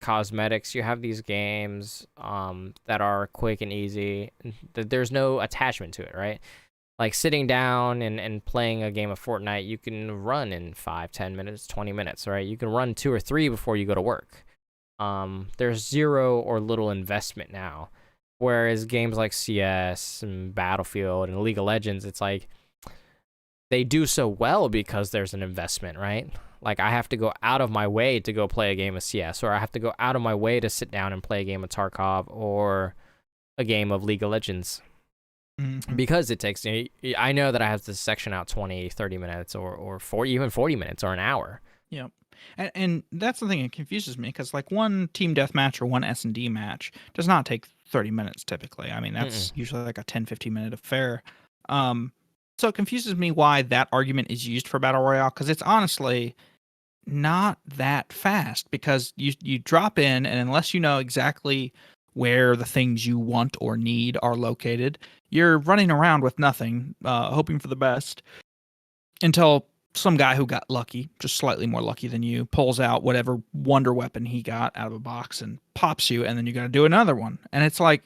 cosmetics, you have these games that are quick and easy. There's no attachment to it, right? Like sitting down and playing a game of Fortnite, you can run in 5, 10 minutes, 20 minutes, right? You can run 2 or 3 before you go to work. There's zero or little investment now, whereas games like CS and Battlefield and League of Legends, it's like they do so well because there's an investment, right? Like I have to go out of my way to go play a game of CS, or I have to go out of my way to sit down and play a game of Tarkov or a game of League of Legends. Because it takes, I know that I have to section out 20, 30 minutes or 40, even 40 minutes or an hour. Yep. And that's the thing that confuses me, because like one team deathmatch or one S&D match does not take 30 minutes typically. I mean, that's usually like a 10, 15 minute affair. So it confuses me why that argument is used for Battle Royale, because it's honestly not that fast, because you drop in, and unless you know exactly where the things you want or need are located, you're running around with nothing, hoping for the best, until some guy who got lucky, just slightly more lucky than you, pulls out whatever wonder weapon he got out of a box and pops you, and then you got to do another one. And it's like,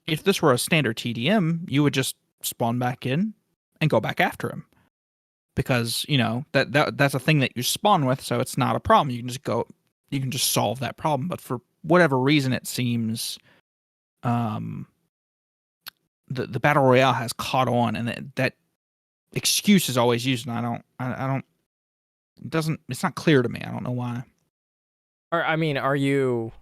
if this were a standard TDM, you would just spawn back in and go back after him, because you know that's a thing that you spawn with, so it's not a problem. You can just solve that problem. But for whatever reason, it seems um the battle royale has caught on, and that excuse is always used, and I don't it's not clear to me. I don't know why. Or I mean, are you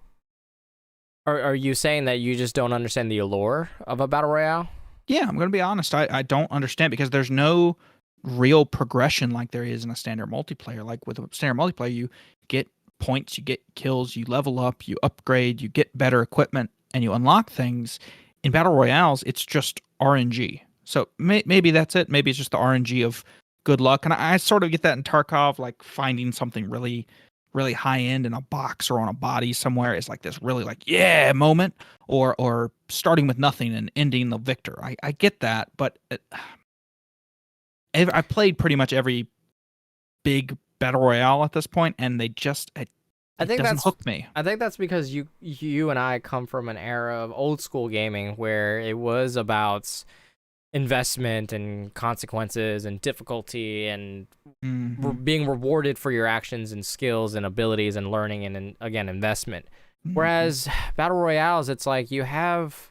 saying that you just don't understand the allure of a battle royale? Yeah, I'm gonna be honest. I don't understand, because there's no real progression like there is in a standard multiplayer. Like with a standard multiplayer, you get points, you get kills, you level up, you upgrade, you get better equipment, and you unlock things. In battle royales, it's just RNG. So maybe that's it. Maybe it's just the RNG of good luck. And I sort of get that in Tarkov, like finding something really, really high end in a box or on a body somewhere is like this really like, yeah, moment. Or starting with nothing and ending the victor. I get that, but I played pretty much every big battle royale at this point, and they just it doesn't hook me. I think that's because you and I come from an era of old school gaming where it was about investment and consequences and difficulty and being rewarded for your actions and skills and abilities and learning and again, investment. Whereas battle royales, it's like you have,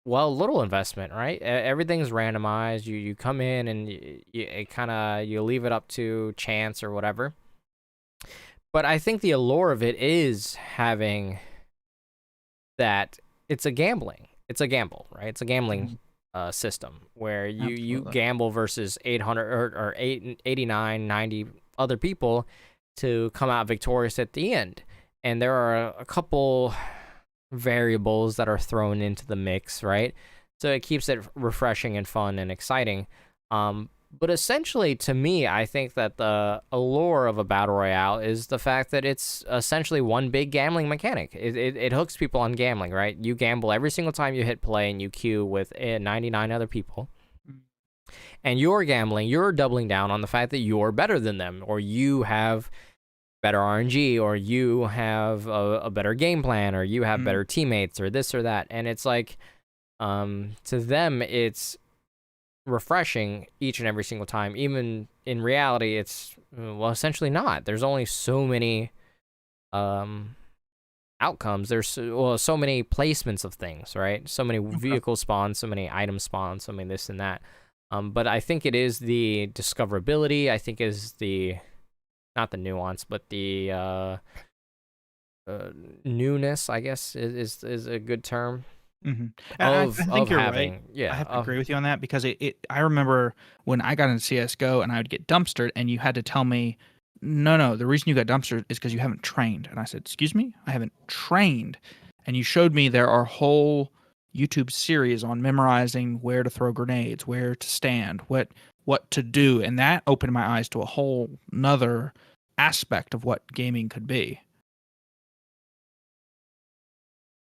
well, little investment, right? Everything's randomized. You come in and you leave it up to chance or whatever. But I think the allure of it is having that it's a gamble, right? It's a gambling system where you gamble versus 800 or 89, 90 other people to come out victorious at the end. And there are a couple variables that are thrown into the mix, right? So it keeps it refreshing and fun and exciting. But essentially, to me, I think that the allure of a battle royale is the fact that it's essentially one big gambling mechanic. It hooks people on gambling, right? You gamble every single time you hit play and you queue with 99 other people. And you're gambling, you're doubling down on the fact that you're better than them, or you have better RNG, or you have a better game plan, or you have better teammates, or this or that. And it's like, to them, it's refreshing each and every single time. Even in reality, it's, well, essentially not. There's only so many outcomes. There's so many placements of things, right? So many vehicle spawns, so many item spawns, so many this and that. But I think it is the discoverability. I think is the, not the nuance, but the newness, I guess, is a good term. I think you're right. Yeah, I have to agree with you on that, because I remember when I got into CSGO and I would get dumpstered, and you had to tell me, no, the reason you got dumpstered is because you haven't trained. And I said, excuse me, I haven't trained. And you showed me there are whole YouTube series on memorizing where to throw grenades, where to stand, what to do, and that opened my eyes to a whole nother aspect of what gaming could be.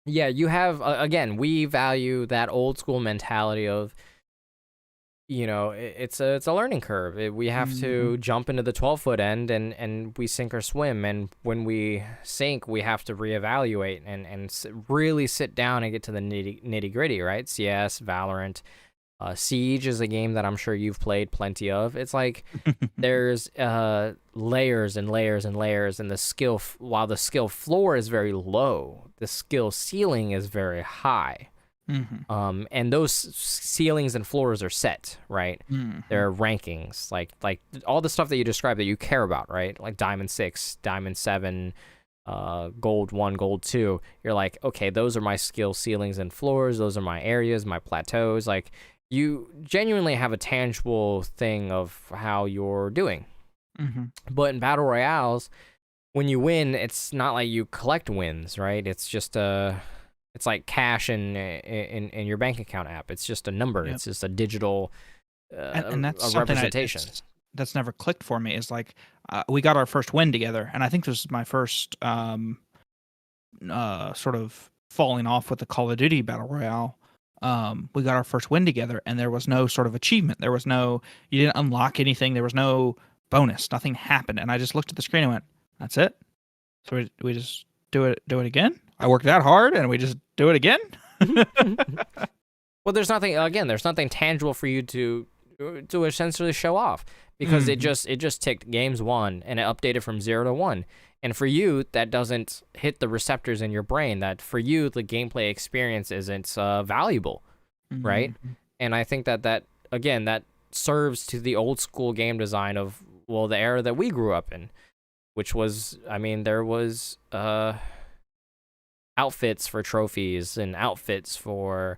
Yeah, you have, again, we value that old school mentality of, it's a learning curve. We have to jump into the 12-foot end and we sink or swim. And when we sink, we have to reevaluate and really sit down and get to the nitty gritty, right? CS, Valorant, Siege is a game that I'm sure you've played plenty of. It's like there's layers and layers and layers, and while the skill floor is very low, the skill ceiling is very high. And those ceilings and floors are set, right? There are rankings, like all the stuff that you described that you care about, right? Like Diamond 6, Diamond 7, Gold 1, Gold 2. You're like, okay, those are my skill ceilings and floors. Those are my areas, my plateaus. Like, you genuinely have a tangible thing of how you're doing. But in battle royales, when you win, it's not like you collect wins, right? It's just it's like cash in your bank account app. It's just a number. Yep. It's just a digital and that's a representation. That's never clicked for me. Is like we got our first win together, and I think this was my first sort of falling off with the Call of Duty battle royale. We got our first win together, and there was no sort of achievement. There was no, you didn't unlock anything. There was no bonus. Nothing happened. And I just looked at the screen and went, that's it? So we just do it again? I worked that hard and we just do it again? Well, there's nothing tangible for you to essentially show off, because it just ticked games 1 and it updated from 0 to 1. And for you, that doesn't hit the receptors in your brain. That for you, the gameplay experience isn't valuable, right? Mhm. And I think that again, that serves to the old school game design of, well, the era that we grew up in, which was, I mean, there was outfits for trophies and outfits for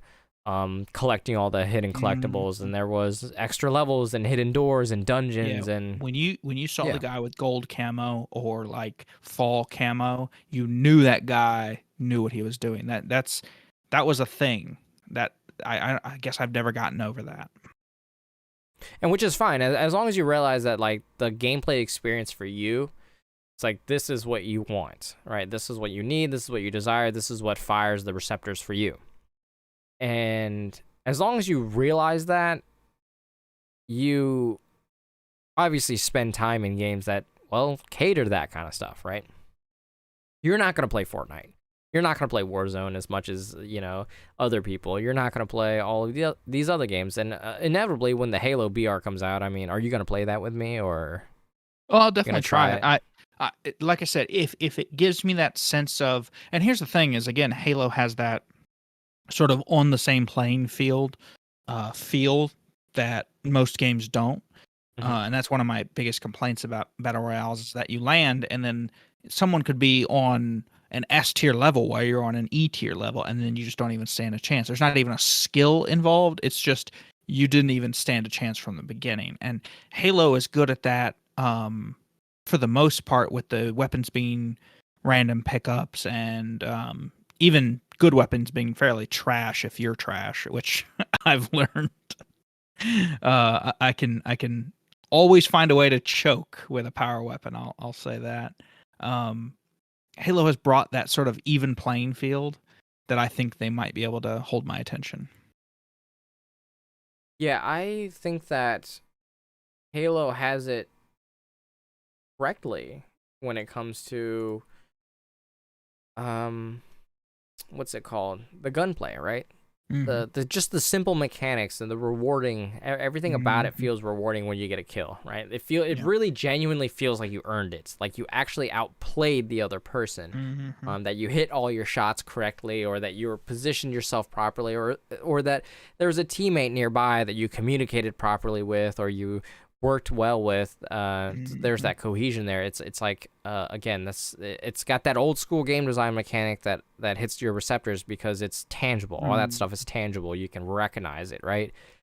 collecting all the hidden collectibles, and there was extra levels and hidden doors and dungeons, Yeah, and when you saw yeah. the guy with gold camo or like fall camo, you knew that guy knew what he was doing. That was a thing that I guess I've never gotten over that. And which is fine, as long as you realize that like the gameplay experience for you, it's like this is what you want, right? This is what you need, this is what you desire, this is what fires the receptors for you. And as long as you realize that, you obviously spend time in games that, well, cater to that kind of stuff, right? You're not going to play Fortnite. You're not going to play Warzone as much as, other people. You're not going to play all of these other games. And inevitably, when the Halo BR comes out, I mean, are you going to play that with me, or Well, I'll you definitely going to try try it. it? Like I said, if it gives me that sense of, and here's the thing is, again, Halo has that sort of on the same playing field feel that most games don't. Mhm. And that's one of my biggest complaints about battle royales is that you land and then someone could be on an S tier level while you're on an E tier level, and then you just don't even stand a chance. There's not even a skill involved. It's just you didn't even stand a chance from the beginning. And Halo is good at that for the most part, with the weapons being random pickups and even good weapons being fairly trash if you're trash, which I've learned. I can always find a way to choke with a power weapon. I'll say that. Um, Halo has brought that sort of even playing field that I think they might be able to hold my attention. Yeah, I think that Halo has it correctly when it comes to what's it called? The gunplay, right? Mhm. The just the simple mechanics and the rewarding, everything about it Mhm. feels rewarding when you get a kill, right? It Yeah. really genuinely feels like you earned it, like you actually outplayed the other person, Mhm. that you hit all your shots correctly, or that you positioned yourself properly, or that there was a teammate nearby that you communicated properly with, or you worked well with. There's Mhm. that cohesion there. It's like, again, it's got that old school game design mechanic that hits your receptors because it's tangible. All that Mhm. stuff is tangible. You can recognize it, right?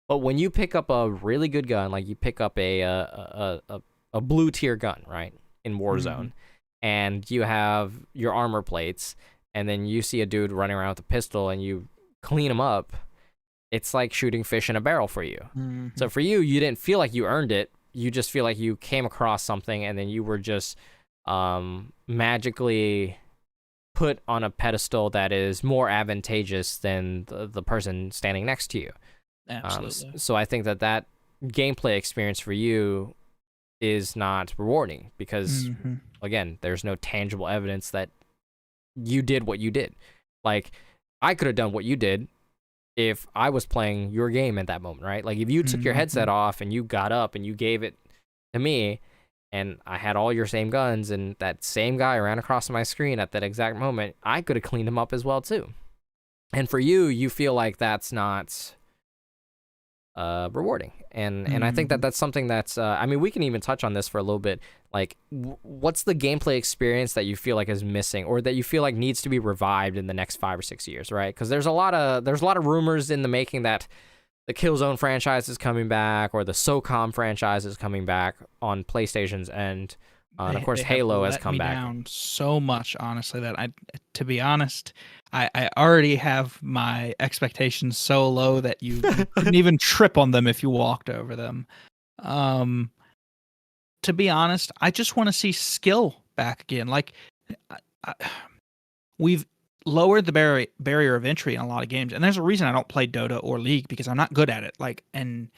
But when you pick up a really good gun, like you pick up a blue tier gun, right, in Warzone, Mhm. and you have your armor plates, and then you see a dude running around with a pistol, and you clean him up, it's like shooting fish in a barrel for you. So Mhm. for you, you didn't feel like you earned it. You just feel like you came across something, and then you were just magically put on a pedestal that is more advantageous than the person standing next to you. Absolutely. So I think that gameplay experience for you is not rewarding because, Mhm. again, there's no tangible evidence that you did what you did. Like, I could have done what you did if I was playing your game at that moment, right? Like, if you took your headset Mhm. off and you got up and you gave it to me, and I had all your same guns, and that same guy ran across my screen at that exact moment, I could have cleaned him up as well too. And for you, you feel like that's not rewarding, and I think that Mhm. that's something that's I mean, we can even touch on this for a little bit. Like, what's the gameplay experience that you feel like is missing, or that you feel like needs to be revived in the next 5 or 6 years, right? Because there's a lot of rumors in the making that the Killzone franchise is coming back, or the SOCOM franchise is coming back on PlayStation's end, and of They course have Halo has let come me back. down so much, honestly, that to be honest, I already have my expectations so low that you couldn't even trip on them if you walked over them. Um, to be honest, I just want to see skill back again. Like, I, I, we've lowered the barrier of entry in a lot of games, and there's a reason I don't play Dota or League because I'm not good at it. Like, and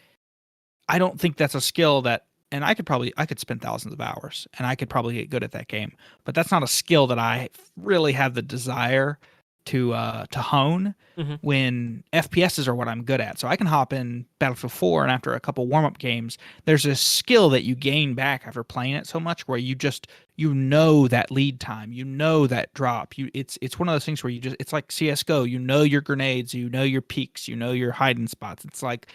I don't think that's a skill that, and I could spend thousands of hours and I could probably get good at that game, but that's not a skill that I really have the desire to hone Hmm. when FPSs are what I'm good at. So I can hop in Battlefield 4 and after a couple warm-up games, there's a skill that you gain back after playing it so much where you know that lead time, you know that drop. It's one of those things where it's like CS:GO, you know your grenades, you know your peaks, you know your hiding spots. It's like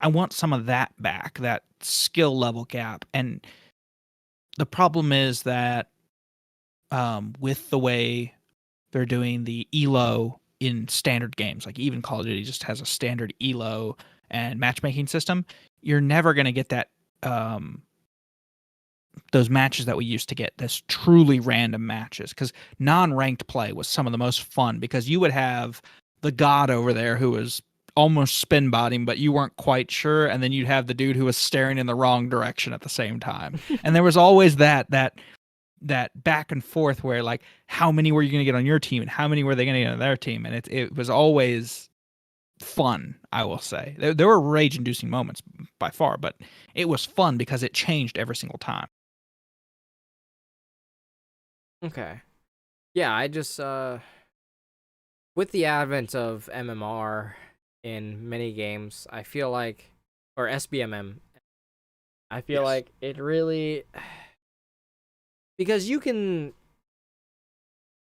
I want some of that back, that skill level gap. And the problem is that with the way they're doing the elo in standard games, like even Call of Duty just has a standard elo and matchmaking system, you're never going to get that um, those matches that we used to get, this truly random matches, because non-ranked play was some of the most fun because you would have the god over there who was almost spin botting, but you weren't quite sure, and then you'd have the dude who was staring in the wrong direction at the same time. And there was always that back and forth where like how many were you going to get on your team and how many were they going to get on their team, and it was always fun. I will say there were rage inducing moments by far, but it was fun because it changed every single time. Okay. Yeah, I just with the advent of MMR in many games, I feel like, or SBMM, I feel Yes. like it really, because you can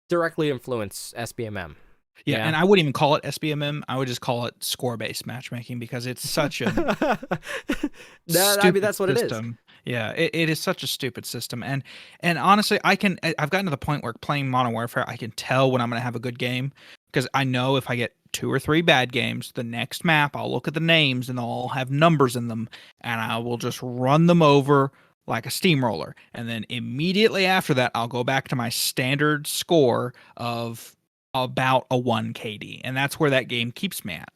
directly influence SBMM. Yeah, and I wouldn't even call it SBMM. I would just call it score-based matchmaking because it's such a I mean, stupid that's what it is. system. Yeah, it is such a stupid system. And honestly, I've gotten to the point where playing Modern Warfare, I can tell when I'm going to have a good game because I know if I get 2 or 3 bad games, the next map, I'll look at the names and they'll all have numbers in them, and I will just run them over like a steamroller. And then immediately after that, I'll go back to my standard score of about a 1 KD, and that's where that game keeps me at.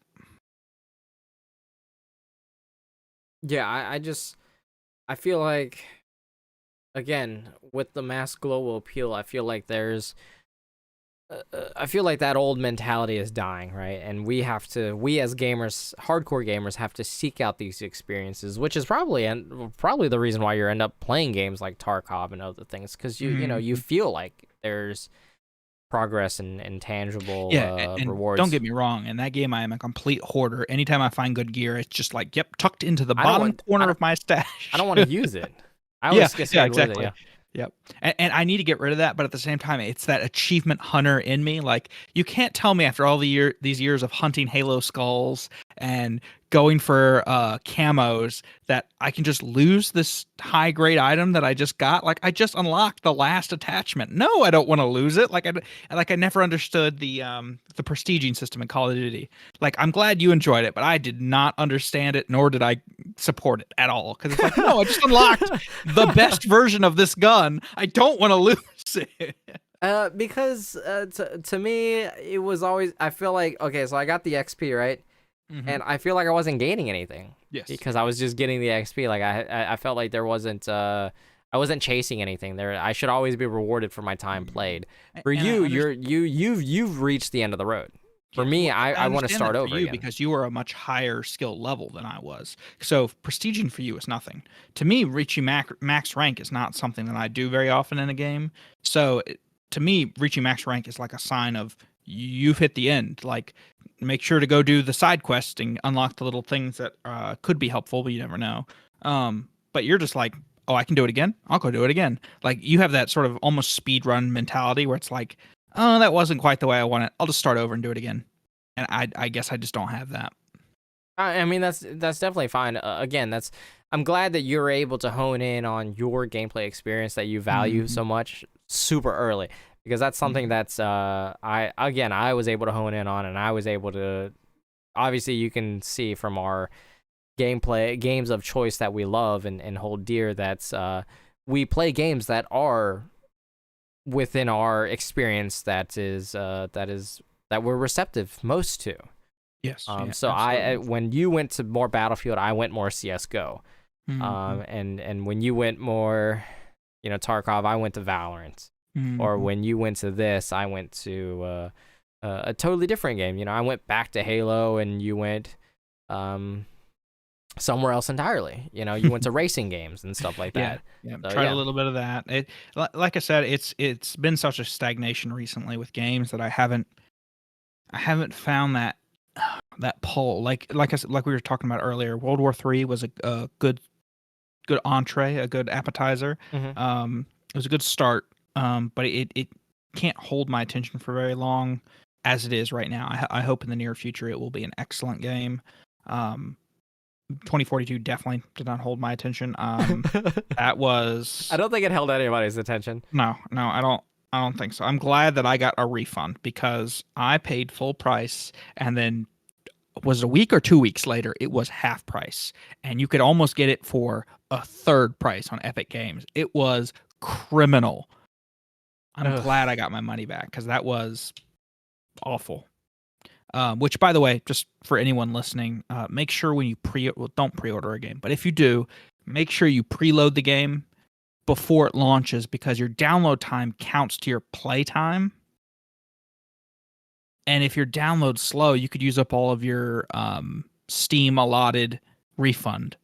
Yeah, I feel like, again, with the mass global appeal, I feel like I feel like that old mentality is dying, right? And we as gamers, hardcore gamers, have to seek out these experiences, which is probably the reason why you end up playing games like Tarkov and other things, because you feel like there's progress and tangible And rewards. don't get me wrong, in that game I am a complete hoarder. Anytime I find good gear, it's just like, yep, tucked into the bottom corner of my stash. I don't want to use it. I always get scared with it. Yeah. Yep. And I need to get rid of that, but at the same time, it's that achievement hunter in me. Like, you can't tell me after all these years of hunting Halo skulls and going for camos that I can just lose this high grade item that I just got. Like, I just unlocked the last attachment. No, I don't want to lose it. Like I never understood the prestiging system in Call of Duty. Like, I'm glad you enjoyed it, but I did not understand it, nor did I support it at all. Because it's like, no, I just unlocked the best version of this gun. I don't want to lose it. Because to me, it was always, I feel like, okay, so I got the XP, right? Mm-hmm. And I feel like I wasn't gaining anything. Yes. Because I was just getting the XP. Like I felt like there wasn't I wasn't chasing anything. I should always be rewarded for my time played. For you, you've reached the end of the road. For me, I want to start over again. Because you were a much higher skill level than I was. So prestiging for you is nothing. To me, reaching max rank is not something that I do very often in a game. So to me, reaching max rank is like a sign of you've hit the end. Like, make sure to go do the side quests and unlock the little things that could be helpful, but you never know. But you're just like, oh, I can do it again? I'll go do it again. Like, you have that sort of almost speed run mentality where it's like, oh, that wasn't quite the way I want it. I'll just start over and do it again. And I guess I just don't have that. I mean, that's definitely fine. Again, I'm glad that you're able to hone in on your gameplay experience that you value so much super early, because that's something that's I was able to hone in on, and I was able to, obviously you can see from our games of choice that we love and hold dear, that's we play games that are within our experience that we're receptive most to. Yes. So when you went to more Battlefield, I went more CS:GO. And when you went more, Tarkov, I went to Valorant. Or when you went to this, I went to a totally different game. I went back to Halo, and you went somewhere else entirely. You went to racing games and stuff like that. Yeah. Tried a little bit of that. Like I said, it's been such a stagnation recently with games that I haven't I haven't found that pull. Like we were talking about earlier, World War III was a good entree, a good appetizer. It was a good start, but it can't hold my attention for very long as it is right now. I hope in the near future it will be an excellent game. 2042 definitely did not hold my attention. That was... I don't think it held anybody's attention. No, I don't think so. I'm glad that I got a refund because I paid full price, and then was it a week or 2 weeks later, it was half price, and you could almost get it for a third price on Epic Games. It was criminal. I'm glad I got my money back because that was awful. Which, by the way, just for anyone listening, make sure when you don't pre-order a game, but if you do, make sure you preload the game before it launches, because your download time counts to your play time. And if your download's slow, you could use up all of your Steam allotted refund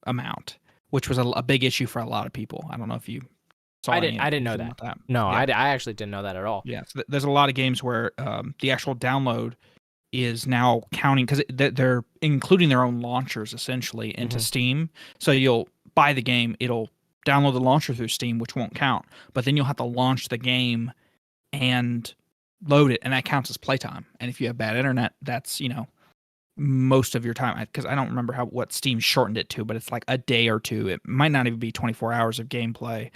amount, which was a big issue for a lot of people. I don't know if you saw. I didn't know that. No, yeah. I actually didn't know that at all. Yeah, so there's a lot of games where the actual download is now counting, because they're including their own launchers essentially into Steam. So you'll buy the game, it'll download the launcher through Steam, which won't count, but then you'll have to launch the game and load it, and that counts as playtime. And if you have bad internet, that's, most of your time, because I don't remember what Steam shortened it to, but it's like a day or two. It might not even be 24 hours of gameplay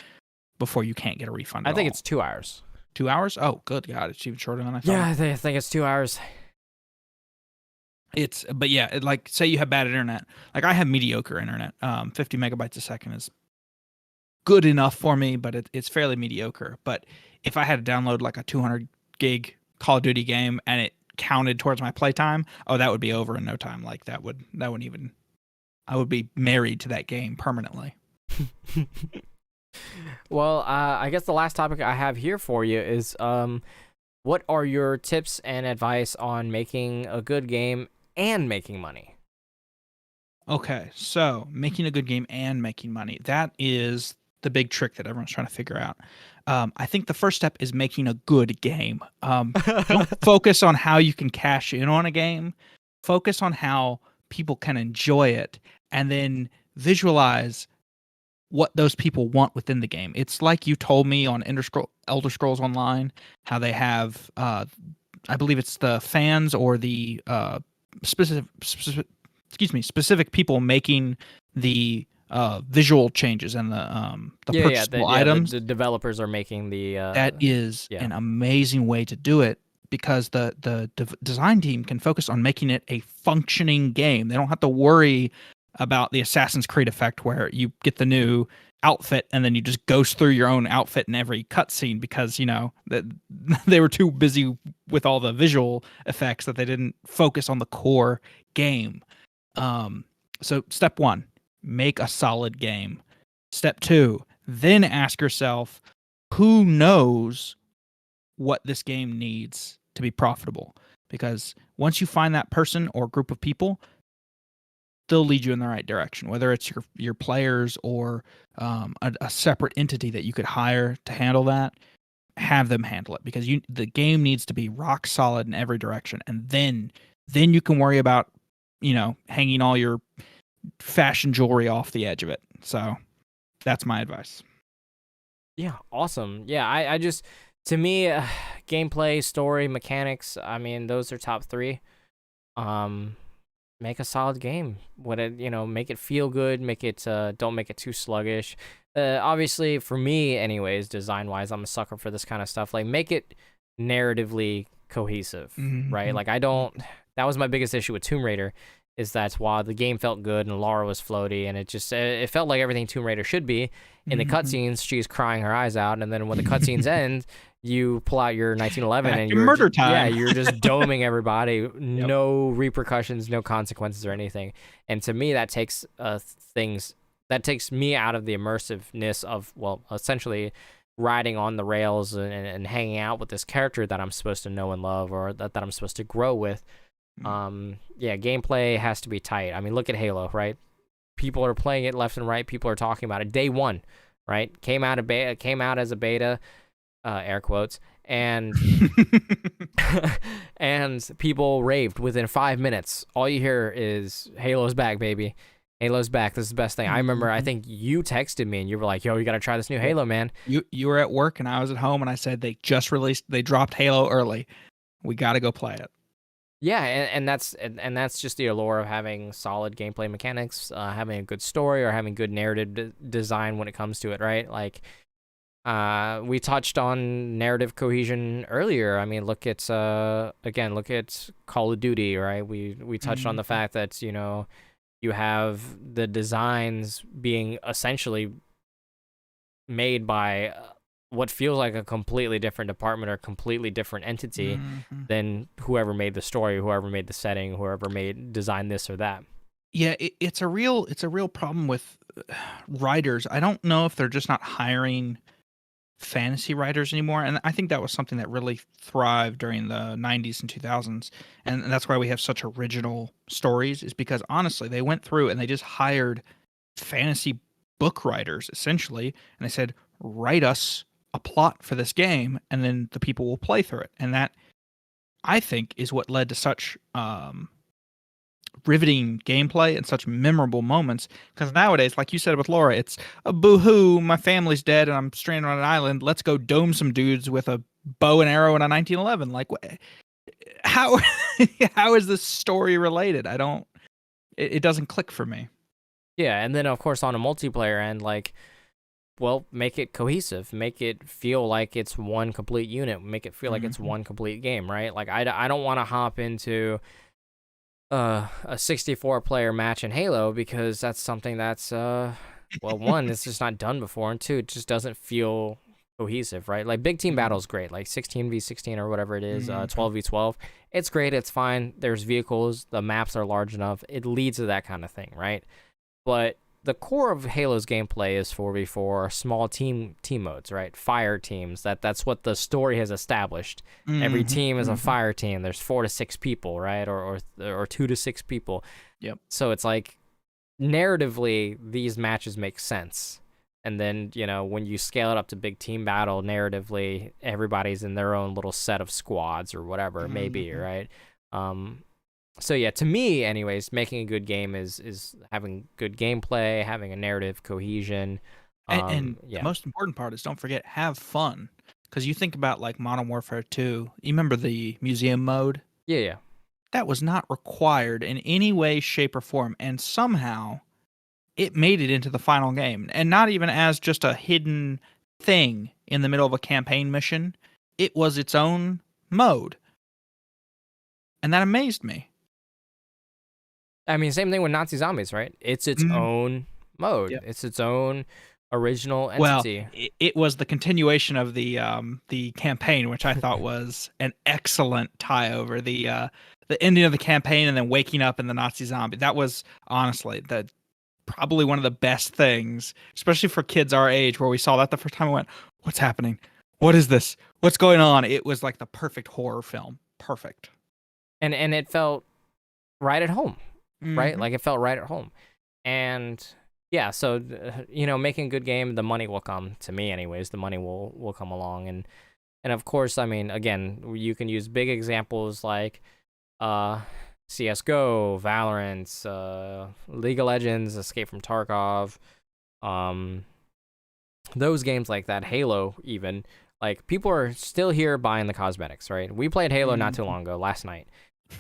before you can't get a refund. I think it's 2 hours. 2 hours? Oh, good God, it's even shorter than I thought. Yeah, I think it's 2 hours. But yeah, like, say you have bad internet. Like, I have mediocre internet. 50 megabytes a second is good enough for me, but it's fairly mediocre. But if I had to download like a 200 gig Call of Duty game and it counted towards my playtime, that would be over in no time. Like, that wouldn't even, I would be married to that game permanently. Well, I guess the last topic I have here for you is what are your tips and advice on making a good game and making money? Okay, so making a good game and making money. That is the big trick that everyone's trying to figure out. I think the first step is making a good game. Don't focus on how you can cash in on a game. Focus on how people can enjoy it, and then visualize what those people want within the game. It's like you told me on Elder Scrolls Online, how they have, I believe it's the fans or the specific people making the visual changes and the purchasable items. The developers are making the. That is an amazing way to do it, because the design team can focus on making it a functioning game. They don't have to worry about the Assassin's Creed effect, where you get the new outfit and then you just ghost through your own outfit in every cutscene, because that they were too busy with all the visual effects that they didn't focus on the core game. So step 1, make a solid game. Step 2, then ask yourself, who knows what this game needs to be profitable? Because once you find that person or group of people, they'll lead you in the right direction, whether it's your players or a separate entity that you could hire to handle that. Have them handle it, because the game needs to be rock solid in every direction, and then you can worry about hanging all your fashion jewelry off the edge of it. So that's my advice. Yeah, awesome. Yeah, I just, to me, gameplay, story, mechanics, I mean, those are top 3. Make a solid game. Make it feel good. Make it don't make it too sluggish. Obviously, for me, anyways, design-wise, I'm a sucker for this kind of stuff. Like, make it narratively cohesive, right? Like, that was my biggest issue with Tomb Raider, is that while the game felt good and Lara was floaty, and it felt like everything Tomb Raider should be. In the cutscenes, she's crying her eyes out, and then when the cutscenes end, you pull out your 1911 and you're murder time. Yeah, you're just doming everybody. No repercussions, no consequences or anything. And to me, that takes me out of the immersiveness of, well, essentially riding on the rails and hanging out with this character that I'm supposed to know and love, or that I'm supposed to grow with. Gameplay has to be tight. I mean, look at Halo, right? People are playing it left and right. People are talking about it. Day 1, right? Came out as a beta, air quotes, and and people raved within 5 minutes. All you hear is Halo's back, baby. Halo's back. This is the best thing. I remember, I think you texted me and you were like, yo, you got to try this new Halo, man. You were at work and I was at home and I said they dropped Halo early. We got to go play it. Yeah, and that's just the allure of having solid gameplay mechanics, having a good story, or having good narrative design when it comes to it, right? Like, we touched on narrative cohesion earlier. I mean, look at Call of Duty, right? We touched on the fact that, you know, you have the designs being essentially made by what feels like a completely different department or completely different entity than whoever made the story, whoever made the setting, whoever designed this or that. Yeah, it's a real problem with writers. I don't know if they're just not hiring fantasy writers anymore, and I think that was something that really thrived during the 90s and 2000s, and that's why we have such original stories, is because honestly they went through and they just hired fantasy book writers essentially, and they said, write us a plot for this game and then the people will play through it. And that, I think, is what led to such riveting gameplay and such memorable moments. Because nowadays, like you said with Laura, it's a boo-hoo, my family's dead and I'm stranded on an island, let's go dome some dudes with a bow and arrow and a 1911. Like, how how is this story related? It doesn't click for me. Yeah, and then of course on a multiplayer end, like, well, make it cohesive, make it feel like it's one complete unit, make it feel like it's one complete game, right? Like, I don't want to hop into a 64-player match in Halo because that's something that's, well, one, it's just not done before, and two, it just doesn't feel cohesive, right? Like, big team battle is great, like 16v16 or whatever it is, 12v12. It's great, it's fine, there's vehicles, the maps are large enough, it leads to that kind of thing, right? But the core of Halo's gameplay is 4v4, small team modes, right? Fire teams. That's what the story has established. Every team is a fire team. There's 4 to 6 people, right? Or 2 to 6 people. Yep. So it's like, narratively, these matches make sense. And then, you know, when you scale it up to big team battle, narratively, everybody's in their own little set of squads or whatever it may be, right? So yeah, to me, anyways, making a good game is having good gameplay, having a narrative cohesion, and the most important part is, don't forget, have fun. Because you think about like Modern Warfare 2, you remember the museum mode? Yeah. That was not required in any way, shape, or form, and somehow it made it into the final game, and not even as just a hidden thing in the middle of a campaign mission. It was its own mode, and that amazed me. I mean, same thing with Nazi Zombies, right? It's its own mode. Yep. It's its own original entity. Well, it was the continuation of the campaign, which I thought was an excellent tie over. The ending of the campaign and then waking up in the Nazi zombie. That was honestly probably one of the best things, especially for kids our age, where we saw that the first time. I went, "What's happening? What is this? What's going on?" It was like the perfect horror film. Perfect. And it felt right at home. Right? Like, it felt right at home. And yeah, so, you know, making a good game, the money will come, to me anyways. The money will come along. And of course, I mean, again, you can use big examples like CSGO, Valorant, League of Legends, Escape from Tarkov, those games like that, Halo even. Like, people are still here buying the cosmetics, right? We played Halo not too long ago, last night.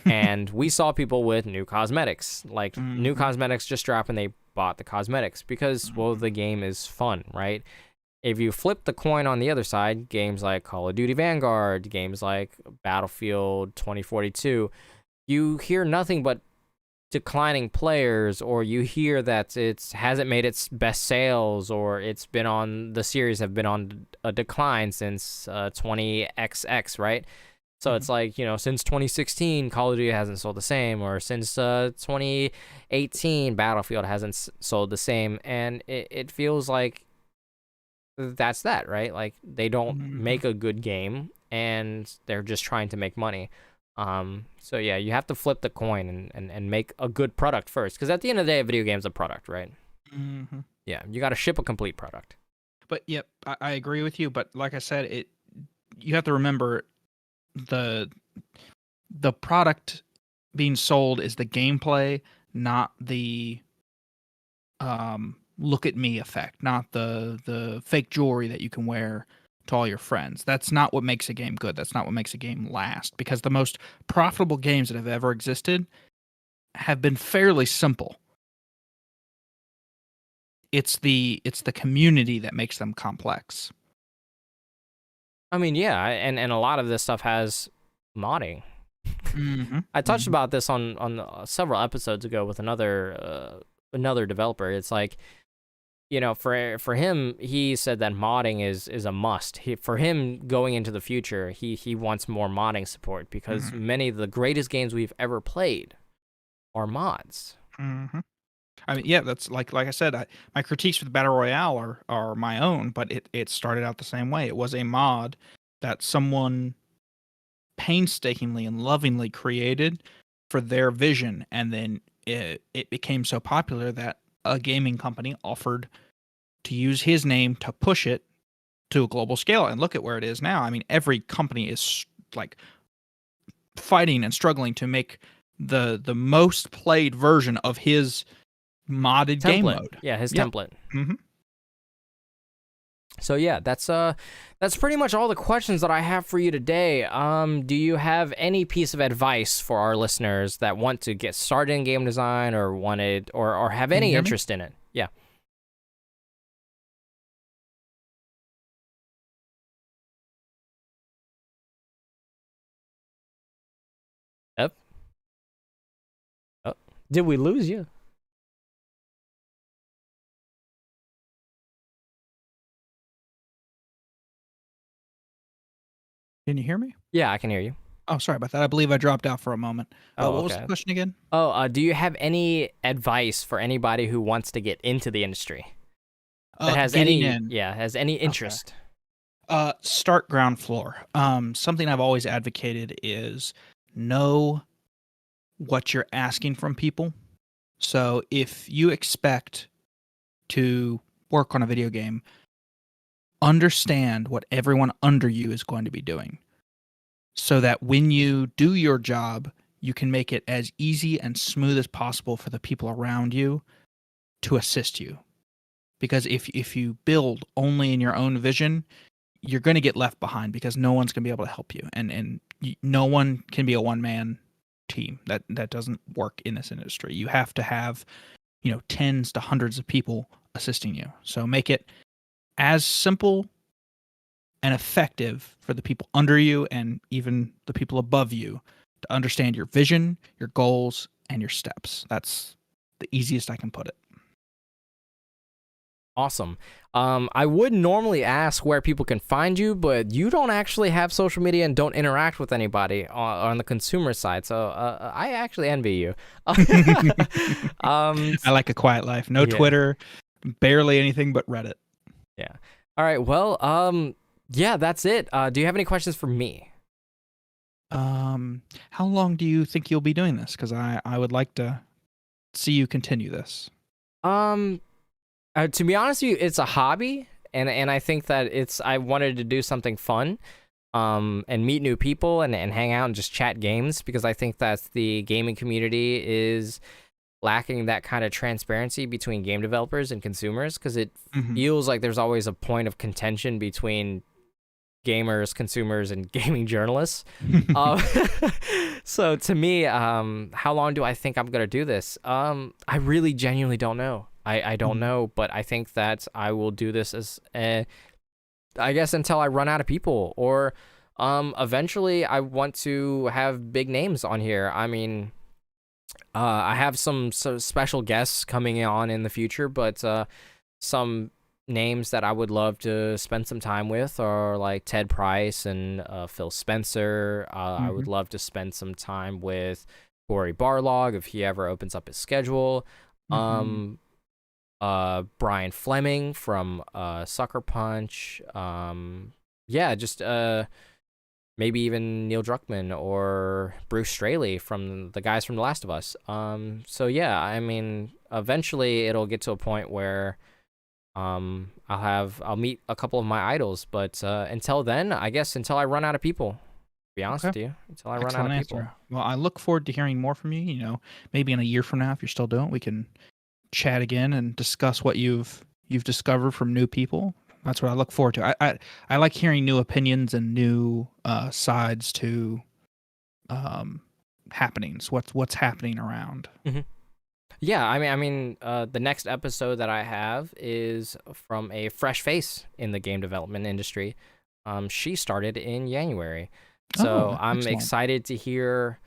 And we saw people with new cosmetics, like new cosmetics just dropped and they bought the cosmetics because, well, the game is fun, right? If you flip the coin on the other side, games like Call of Duty Vanguard, games like Battlefield 2042, you hear nothing but declining players, or you hear that it hasn't made its best sales, or the series have been on a decline since 20XX, right? So it's like, you know, since 2016, Call of Duty hasn't sold the same, or since 2018, Battlefield hasn't sold the same, and it feels like that's that, right? Like, they don't make a good game, and they're just trying to make money. So yeah, you have to flip the coin and make a good product first, because at the end of the day, a video game's a product, right? Yeah, you got to ship a complete product. But yep, I agree with you. But like I said, you have to remember the product being sold is the gameplay, not the look at me effect, not the fake jewelry that you can wear to all your friends. That's not what makes a game good. That's not what makes a game last, because the most profitable games that have ever existed have been fairly simple. It's the community that makes them complex. I mean, yeah, and a lot of this stuff has modding. I touched about this on several episodes ago with another developer. It's like, you know, for him, he said that modding is a must. For him going into the future, he wants more modding support, because many of the greatest games we've ever played are mods. I mean, yeah, that's like I said, my critiques with Battle Royale are my own, but it started out the same way. It was a mod that someone painstakingly and lovingly created for their vision, and then it became so popular that a gaming company offered to use his name to push it to a global scale. And look at where it is now. I mean, every company is like fighting and struggling to make the most played version of his modded game mode. Yeah, his template. So yeah, that's pretty much all the questions that I have for you today. Do you have any piece of advice for our listeners that want to get started in game design, or wanted or have any interest in it? Yeah. Yep. Oh, did we lose you? Can you hear me? Yeah, I can hear you. Oh, sorry about that. I believe I dropped out for a moment. Oh, what was the question again? Oh, do you have any advice for anybody who wants to get into the industry? That has any interest? Start ground floor. Something I've always advocated is know what you're asking from people. So if you expect to work on a video game, understand what everyone under you is going to be doing, so that when you do your job, you can make it as easy and smooth as possible for the people around you to assist you. Because if you build only in your own vision, you're going to get left behind, because no one's going to be able to help you, and no one can be a one-man team. That doesn't work in this industry. You have to have, tens to hundreds of people assisting you. So make it as simple and effective for the people under you and even the people above you to understand your vision, your goals, and your steps. That's the easiest I can put it. Awesome. I would normally ask where people can find you, but you don't actually have social media and don't interact with anybody on the consumer side. So I actually envy you. I like a quiet life. No Twitter, barely anything but Reddit. Yeah. All right. Well, yeah, that's it. Do you have any questions for me? How long do you think you'll be doing this? Because I would like to see you continue this. To be honest with you, it's a hobby, and I think that I wanted to do something fun, and meet new people and hang out and just chat games, because I think that the gaming community is lacking that kind of transparency between game developers and consumers, because it feels like there's always a point of contention between gamers, consumers, and gaming journalists. So to me, how long do I think I'm gonna do this? I really genuinely don't know. I don't know, but I think that I will do this as I guess until I run out of people, or eventually I want to have big names on here. I mean, I have some special guests coming on in the future, but some names that I would love to spend some time with are like Ted Price and Phil Spencer. I would love to spend some time with Corey Barlog if he ever opens up his schedule. Brian Fleming from Sucker Punch. Just maybe even Neil Druckmann or Bruce Straley from the guys from The Last of Us. So yeah, I mean, eventually it'll get to a point where I'll meet a couple of my idols, but until then, I guess until I run out of people. be honest with you, until I run out Excellent of people. answer. Well, I look forward to hearing more from you. Maybe in a year from now, if you're still doing it, we can chat again and discuss what you've discovered from new people. That's what I look forward to. I like hearing new opinions and new sides to happenings. What's happening around. Mm-hmm. Yeah, the next episode that I have is from a fresh face in the game development industry. She started in January, so I'm excited to hear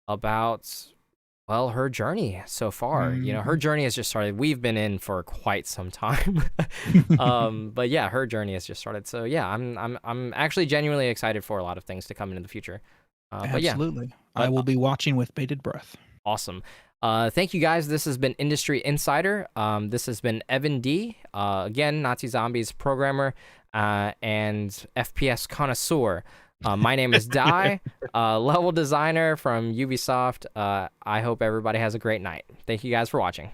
about, well, her journey so far. Her journey has just started. We've been in for quite some time, but yeah, her journey has just started. So yeah, I'm actually genuinely excited for a lot of things to come into the future. Absolutely, I will be watching with bated breath. Awesome. Thank you guys. This has been Industry Insider. This has been Evan D. Again, Nazi Zombies programmer and FPS connoisseur. My name is Dai, level designer from Ubisoft. I hope everybody has a great night. Thank you guys for watching.